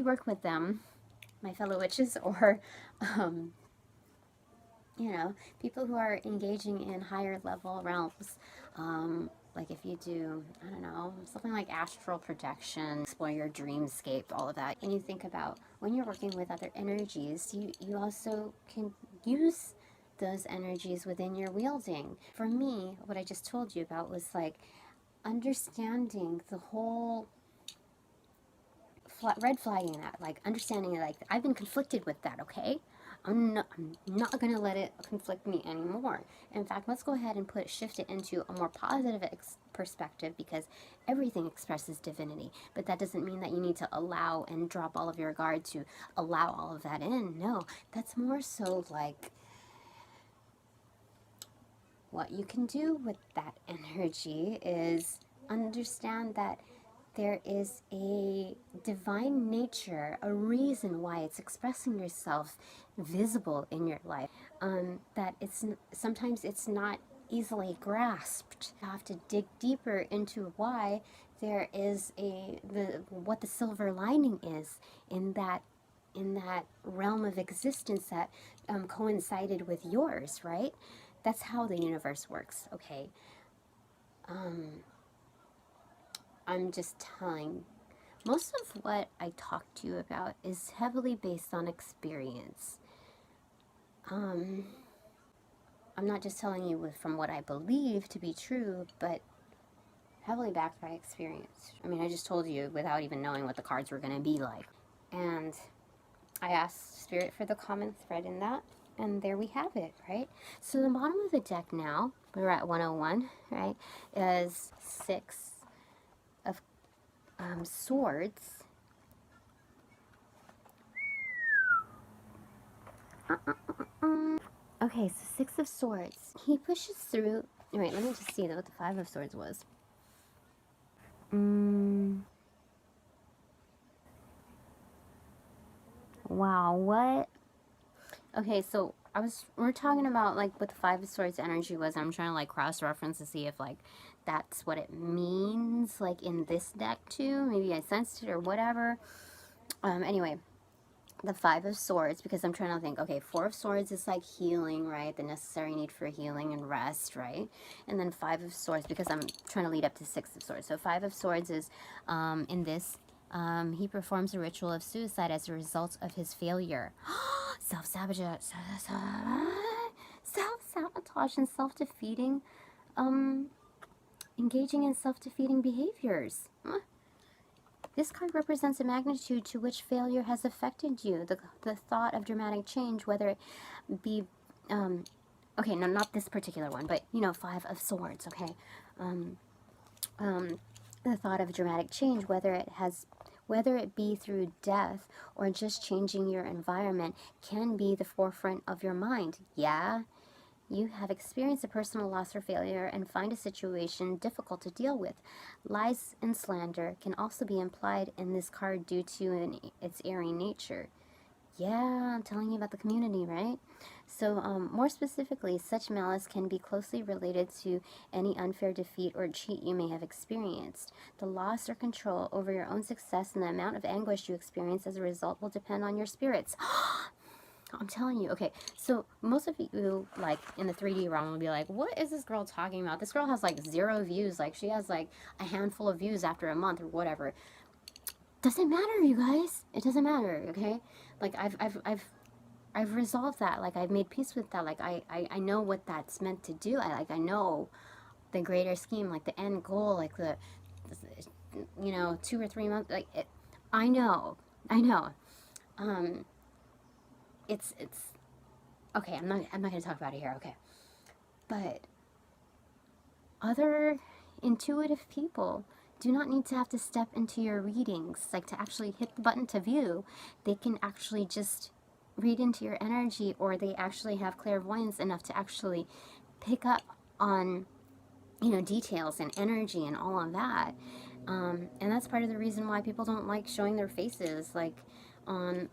work with them, my fellow witches, or you know, people who are engaging in higher level realms, like if you do, I don't know, something like astral projection, explore your dreamscape, all of that, and you think about when you're working with other energies, you also can use those energies within your wielding. For me, what I just told you about was like understanding the whole red flagging that, like understanding it, like I've been conflicted with that, okay? I'm not going to let it conflict me anymore. In fact, let's go ahead and shift it into a more positive perspective, because everything expresses divinity. But that doesn't mean that you need to allow and drop all of your guard to allow all of that in. No, that's more so like what you can do with that energy is understand that there is a divine nature, a reason why it's expressing yourself visible in your life. That sometimes it's not easily grasped. You have to dig deeper into why there is what the silver lining is in that realm of existence that coincided with yours, right? That's how the universe works, okay? I'm just telling, most of what I talk to you about is heavily based on experience. I'm not just telling you from what I believe to be true, but heavily backed by experience. I mean, I just told you without even knowing what the cards were going to be like. And I asked Spirit for the common thread in that, and there we have it, right? So the bottom of the deck now, we're at 101, right, is 6 of swords. Okay, so 6 of swords. He pushes through. Alright, let me just see what the 5 of swords was. Wow, what? Okay, so we're talking about like what the 5 of swords energy was. I'm trying to like cross-reference to see if like that's what it means like in this deck too. Maybe I sensed it or whatever. Anyway, the 5 of swords, because I'm trying to think, okay, 4 of swords is like healing, right? The necessary need for healing and rest, right? And then 5 of swords, because I'm trying to lead up to 6 of swords. So 5 of swords is in this, he performs a ritual of suicide as a result of his failure. Self-sabotage, self-sabotage and self-defeating, engaging in self-defeating behaviors. This card represents the magnitude to which failure has affected you. The thought of dramatic change, whether it be, okay, no, not this particular one, but, you know, 5 of swords, okay? The thought of dramatic change, whether it be through death or just changing your environment, can be the forefront of your mind. Yeah, you have experienced a personal loss or failure and find a situation difficult to deal with. Lies and slander can also be implied in this card due to its airy nature. Yeah, I'm telling you about the community, right? So, more specifically, such malice can be closely related to any unfair defeat or cheat you may have experienced. The loss or control over your own success and the amount of anguish you experience as a result will depend on your spirits. I'm telling you. Okay, so most of you, like, in the 3D realm will be like, what is this girl talking about? This girl has, like, 0 views. Like, she has, like, a handful of views after a month or whatever. doesn't matter, you guys. It doesn't matter, okay? Like, I've resolved that. Like, I've made peace with that. Like, I know what that's meant to do. I know the greater scheme, like the end goal, like the, you know, 2 or 3 months, like, I know. Um, it's, okay, I'm not going to talk about it here, okay? But other intuitive people do not need to have to step into your readings, like to actually hit the button to view. They can actually just read into your energy, or they actually have clairvoyance enough to actually pick up on, you know, details and energy and all of that. And that's part of the reason why people don't like showing their faces, like on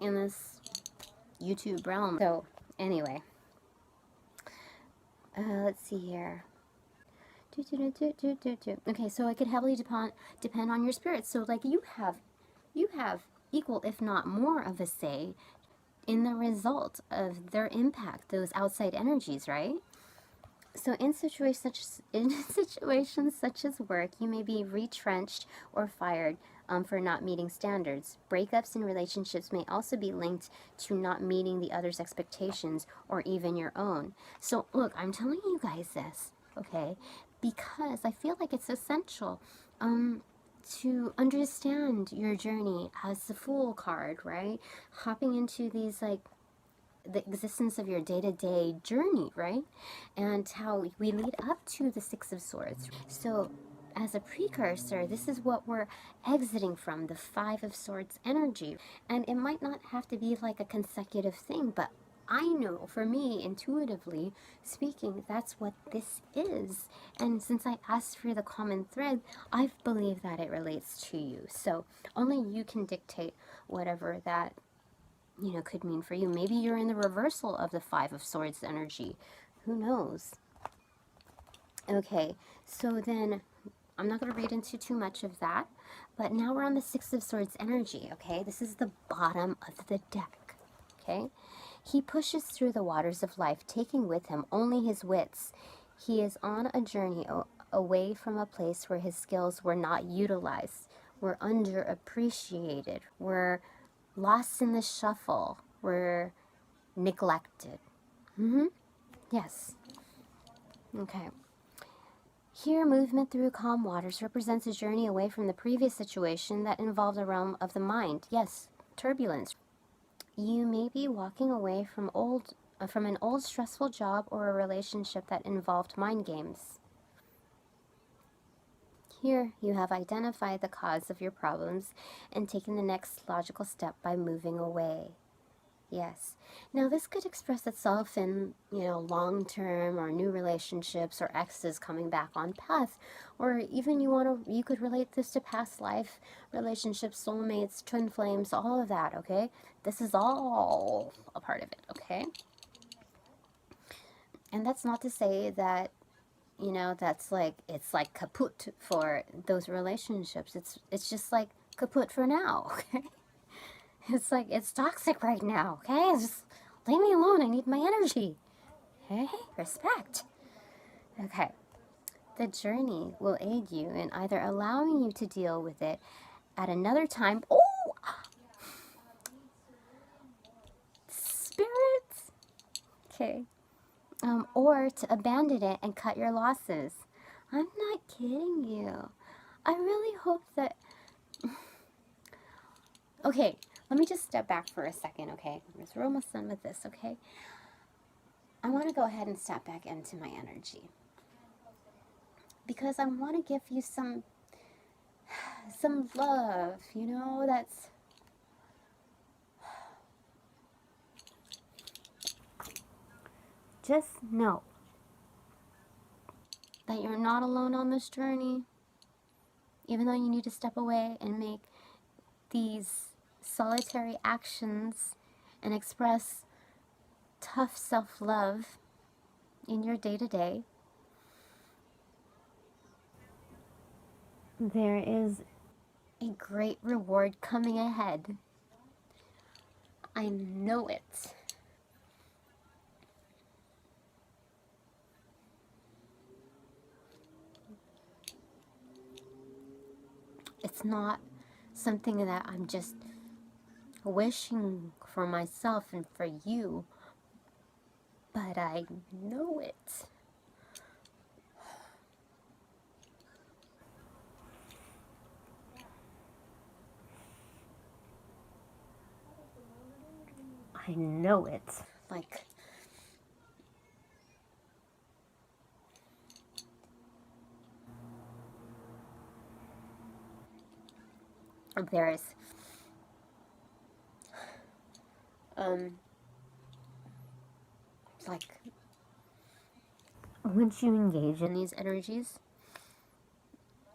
in this YouTube realm. So anyway, let's see here. Okay, so it could heavily depend on your spirit. So like you have equal, if not more, of a say in the result of their impact, those outside energies, right? So in situations such as work, you may be retrenched or fired for not meeting standards. Breakups in relationships may also be linked to not meeting the other's expectations or even your own. So look, I'm telling you guys this, okay, because I feel like it's essential to understand your journey as the Fool card, right? Hopping into these, like, the existence of your day-to-day journey, right? And how we lead up to the Six of Swords. So as a precursor, this is what we're exiting from, the Five of Swords energy. And it might not have to be like a consecutive thing, but I know, for me, intuitively speaking, that's what this is. And since I asked for the common thread, I believe that it relates to you. So only you can dictate whatever that, you know, could mean for you. Maybe you're in the reversal of the Five of Swords energy. Who knows? Okay, so then I'm not going to read into too much of that, but now we're on the Six of Swords energy, okay? This is the bottom of the deck, okay? He pushes through the waters of life, taking with him only his wits. He is on a journey away from a place where his skills were not utilized, were underappreciated, were lost in the shuffle, were neglected. Yes. Okay. Here, movement through calm waters represents a journey away from the previous situation that involved the realm of the mind. Yes, turbulence. You may be walking away from an old stressful job or a relationship that involved mind games. Here, you have identified the cause of your problems and taken the next logical step by moving away. Yes. Now, this could express itself in, you know, long-term or new relationships or exes coming back on path, or even you could relate this to past life relationships, soulmates, twin flames, all of that, okay? This is all a part of it, okay? And that's not to say that, you know, that's like, it's like kaput for those relationships. It's just like kaput for now, okay? It's like, it's toxic right now, okay? Just leave me alone. I need my energy. Okay? Respect. Okay. The journey will aid you in either allowing you to deal with it at another time. Oh! Spirits! Okay. Or to abandon it and cut your losses. I'm not kidding you. I really hope that... Okay, let me just step back for a second, okay? We're almost done with this, okay? I want to go ahead and step back into my energy, because I want to give you some love, you know, that's... Just know that you're not alone on this journey, even though you need to step away and make these solitary actions and express tough self-love in your day-to-day. There is a great reward coming ahead. I know it. It's not something that I'm just wishing for myself and for you, but I know it. I know it. Like, there's, like, once you engage in these energies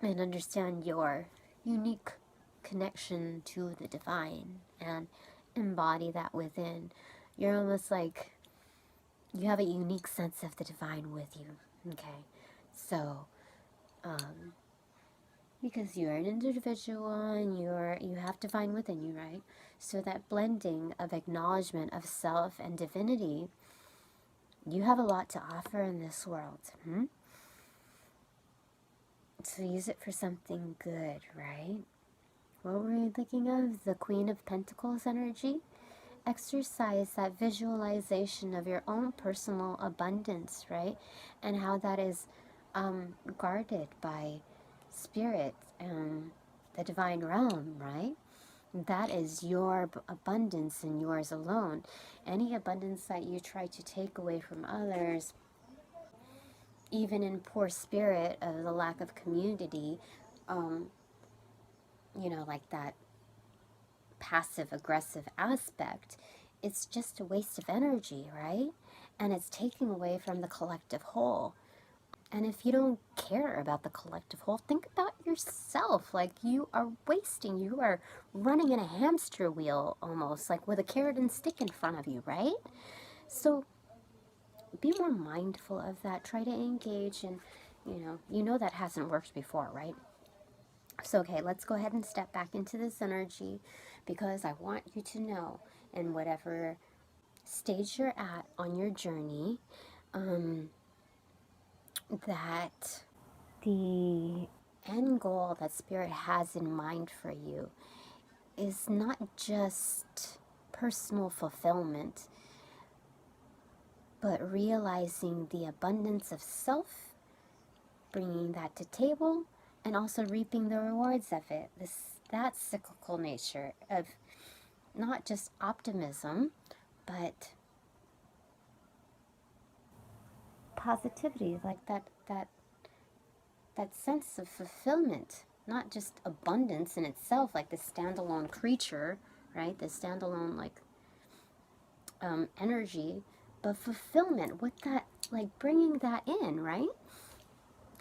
and understand your unique connection to the divine and embody that within, you're almost like you have a unique sense of the divine with you. Okay, so because you're an individual and you have divine within you, right? So that blending of acknowledgement of self and divinity, you have a lot to offer in this world. So use it for something good, right? What were we thinking of? The Queen of Pentacles energy? Exercise that visualization of your own personal abundance, right? And how that is guarded by spirit and the divine realm, right? That is your abundance and yours alone. Any abundance that you try to take away from others, even in poor spirit of the lack of community, like that passive aggressive aspect, it's just a waste of energy, right? And it's taking away from the collective whole. And if you don't care about the collective whole, think about yourself. Like, you are wasting, you are running in a hamster wheel almost, like with a carrot and stick in front of you, right? So be more mindful of that. Try to engage, and you know that hasn't worked before, right? So, okay, let's go ahead and step back into this energy, because I want you to know, in whatever stage you're at on your journey, that the end goal that Spirit has in mind for you is not just personal fulfillment, but realizing the abundance of self, bringing that to table, and also reaping the rewards of it. That cyclical nature of not just optimism, but positivity, like that sense of fulfillment, not just abundance in itself, like the standalone creature, right? The standalone, like, energy, but fulfillment with that, like bringing that in, right?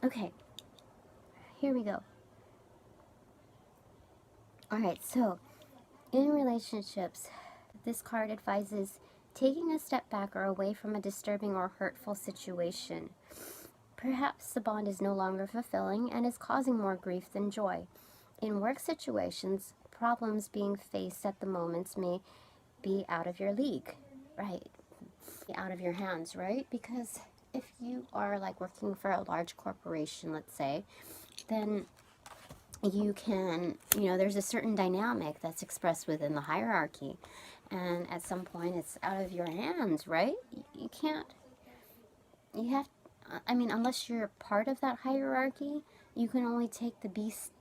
Okay, here we go. All right, so in relationships, this card advises taking a step back or away from a disturbing or hurtful situation. Perhaps the bond is no longer fulfilling and is causing more grief than joy. In work situations, problems being faced at the moments may be out of your league, right? Out of your hands, right? Because if you are like working for a large corporation, let's say, then you can, there's a certain dynamic that's expressed within the hierarchy. And at some point, it's out of your hands, right? You can't, you have, unless you're part of that hierarchy, you can only take the beast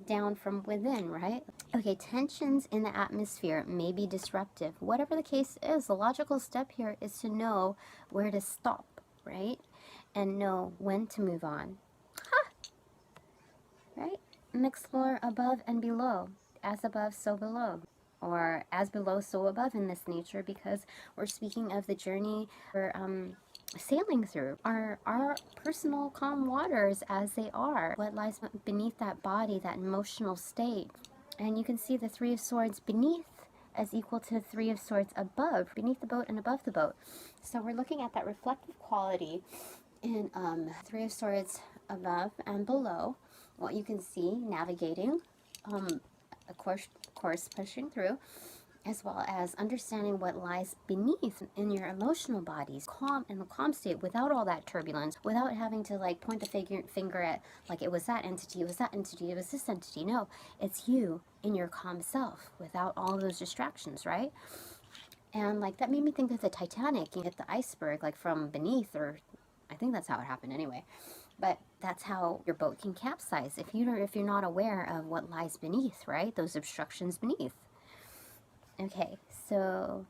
down from within, right? Okay, tensions in the atmosphere may be disruptive. Whatever the case is, the logical step here is to know where to stop, right? And know when to move on. Right? And explore above and below, as above, so below, or as below, so above in this nature, because we're speaking of the journey we're sailing through, our personal calm waters as they are, what lies beneath that body, that emotional state. And you can see the Three of Swords beneath as equal to the Three of Swords above, beneath the boat and above the boat. So we're looking at that reflective quality in Three of Swords above and below. What you can see navigating, of course pushing through, as well as understanding what lies beneath in your emotional bodies, calm in a calm state without all that turbulence, without having to like point the finger at like it was that entity, it was that entity, it was this entity. No, it's you in your calm self without all those distractions, right? And like that made me think of the Titanic. You hit the iceberg like from beneath, or I think that's how it happened anyway. But that's how your boat can capsize if you're not aware of what lies beneath, right? Those obstructions beneath. Okay, so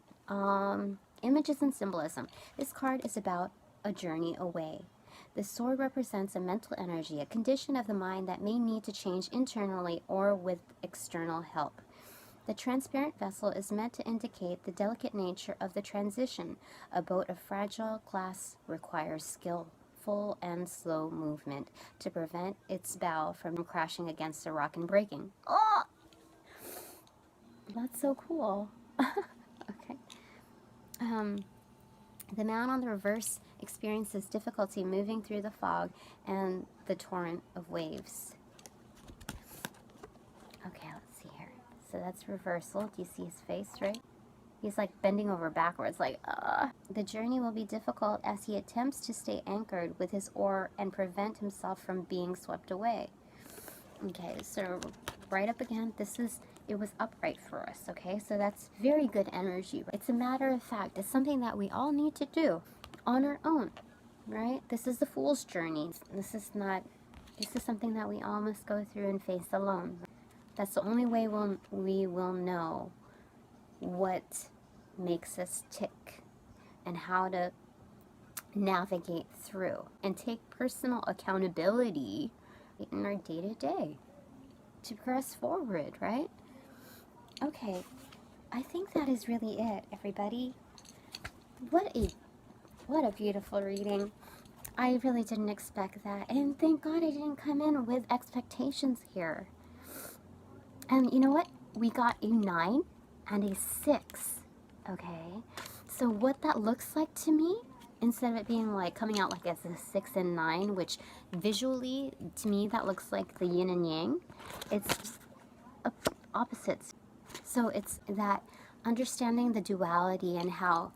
images and symbolism. This card is about a journey away. The sword represents a mental energy, a condition of the mind that may need to change internally or with external help. The transparent vessel is meant to indicate the delicate nature of the transition. A boat of fragile glass requires skillful and slow movement to prevent its bow from crashing against a rock and breaking. Oh! That's so cool. Okay. The man on the reverse experiences difficulty moving through the fog and the torrent of waves. Okay, let's see here. So that's reversal. Do you see his face, right? He's like bending over backwards, like, The journey will be difficult as he attempts to stay anchored with his oar and prevent himself from being swept away. Okay, so right up again, it was upright for us, okay? So that's very good energy. It's a matter of fact. It's something that we all need to do on our own, right? This is the fool's journey. This is something that we all must go through and face alone. That's the only way we will know what makes us tick and how to navigate through and take personal accountability in our day-to-day to press forward, right? Okay, I think that is really it, everybody. What a beautiful reading. I really didn't expect that, and thank God I didn't come in with expectations here. And you know what? We got a 9 and a 6, okay? So what that looks like to me, instead of it being like coming out like as a 6 and 9, which visually to me that looks like the yin and yang, it's just opposites. So it's that understanding the duality and how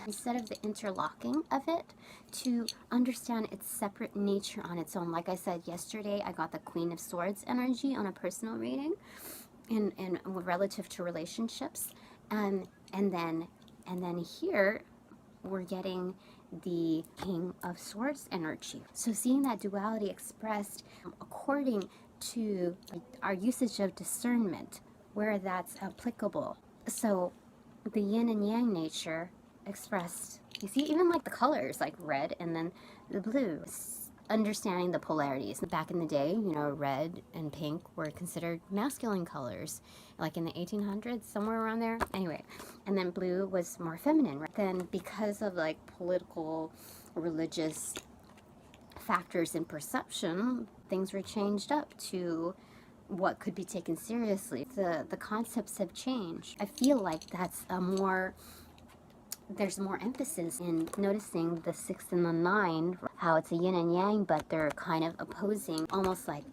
instead of the interlocking of it, to understand its separate nature on its own. Like I said yesterday, I got the Queen of Swords energy on a personal reading and relative to relationships, and then here we're getting the King of Swords energy. So seeing that duality expressed according to our usage of discernment, where that's applicable. So the yin and yang nature expressed, you see, even like the colors, like red and then the blue. Understanding the polarities. Back in the day, you know, red and pink were considered masculine colors, like in the 1800s, somewhere around there. Anyway, and then blue was more feminine. Right? Then because of like political, religious factors in perception, things were changed up to what could be taken seriously. The concepts have changed. I feel like that's there's more emphasis in noticing the 6 and the 9, how it's a yin and yang, but they're kind of opposing, almost like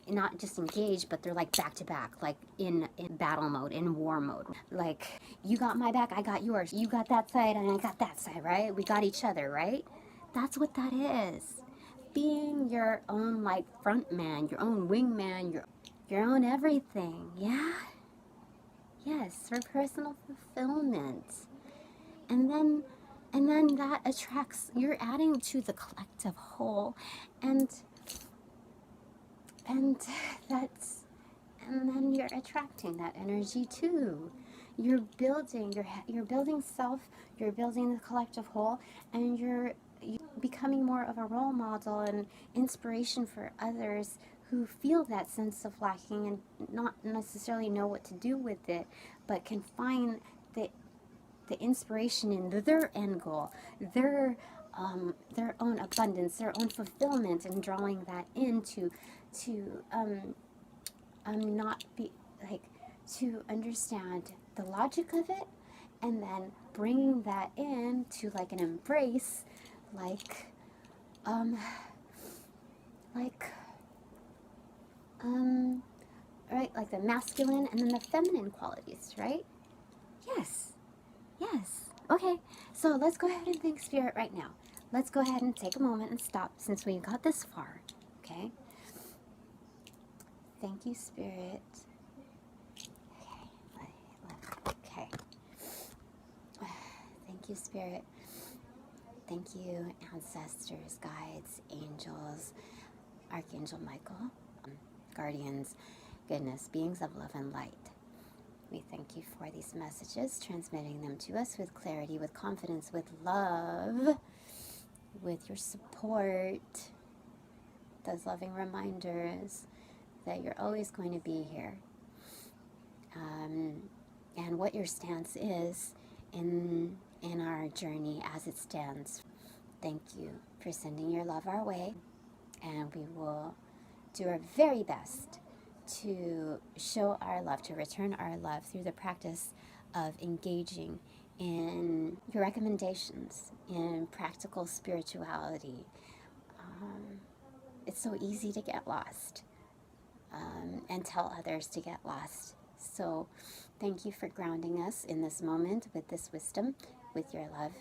not just engaged, but they're like back to back, like in battle mode, in war mode. Like, you got my back, I got yours. You got that side, and I got that side, right? We got each other, right? That's what that is. Being your own, like, front man, your own wingman, your own everything, yeah? Yes, for personal fulfillment. And then that attracts, you're adding to the collective whole, and then you're attracting that energy too. You're building self, you're building the collective whole, and you're becoming more of a role model and inspiration for others who feel that sense of lacking and not necessarily know what to do with it, but can find the inspiration in their end goal, their own abundance, their own fulfillment, and drawing that into not be like, to understand the logic of it, and then bringing that in to like an embrace, right, right? Like the masculine and then the feminine qualities, right? Yes. Yes. Okay, so let's go ahead and thank Spirit right now. Let's go ahead and take a moment and stop since we got this far, okay? Thank you, Spirit. Okay. Thank you, Spirit. Thank you, ancestors, guides, angels, Archangel Michael, guardians, goodness, beings of love and light. We thank you for these messages, transmitting them to us with clarity, with confidence, with love, with your support, those loving reminders that you're always going to be here, and what your stance is in our journey as it stands. Thank you for sending your love our way, and we will do our very best to show our love, to return our love through the practice of engaging in your recommendations, in practical spirituality. It's so easy to get lost and tell others to get lost. So thank you for grounding us in this moment with this wisdom, with your love,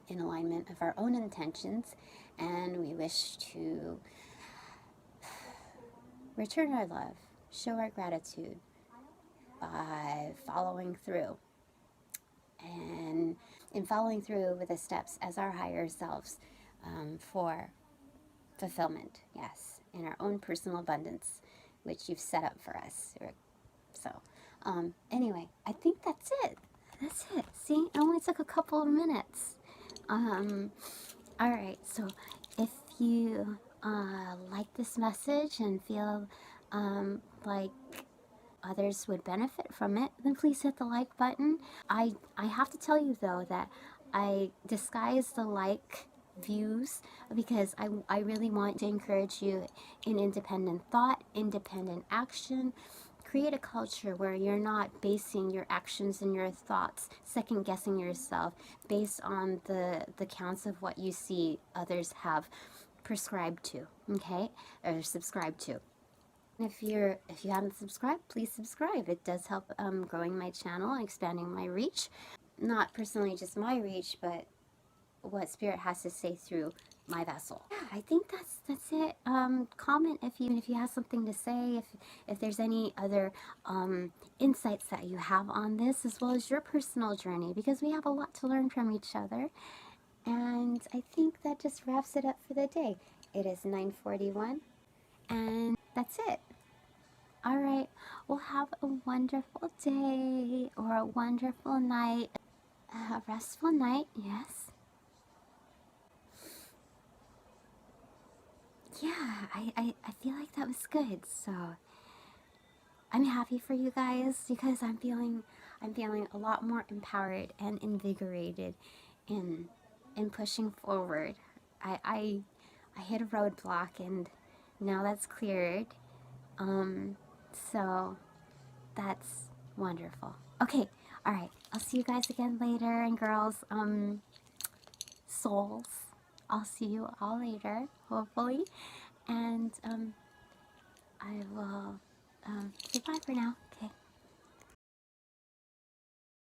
in alignment of our own intentions. And we wish to return our love, show our gratitude by following through. And in following through with the steps as our higher selves for fulfillment, yes, in our own personal abundance, which you've set up for us. So, anyway, I think that's it. That's it. See, it only took a couple of minutes. Alright, so if you like this message and feel like others would benefit from it, then please hit the like button. I have to tell you though that I disguise the like views because I really want to encourage you in independent thought, independent action. Create a culture where you're not basing your actions and your thoughts, second guessing yourself based on the counts of what you see others have prescribed to, okay, or subscribed to. If you haven't subscribed, please subscribe. It does help growing my channel and expanding my reach. Not personally just my reach, but what Spirit has to say through my vessel. Yeah, I think that's it. Comment if you have something to say, if there's any other insights that you have on this, as well as your personal journey, because we have a lot to learn from each other. And I think that just wraps it up for the day. It is 9:41, and that's it. All right, well, have a wonderful day or a wonderful night, a restful night. Yes. Yeah, I feel like that was good. So I'm happy for you guys because I'm feeling a lot more empowered and invigorated in pushing forward. I hit a roadblock and now that's cleared. So that's wonderful. Okay, all right. I'll see you guys again later, and girls, souls. I'll see you all later, hopefully. And I will say bye for now. Okay.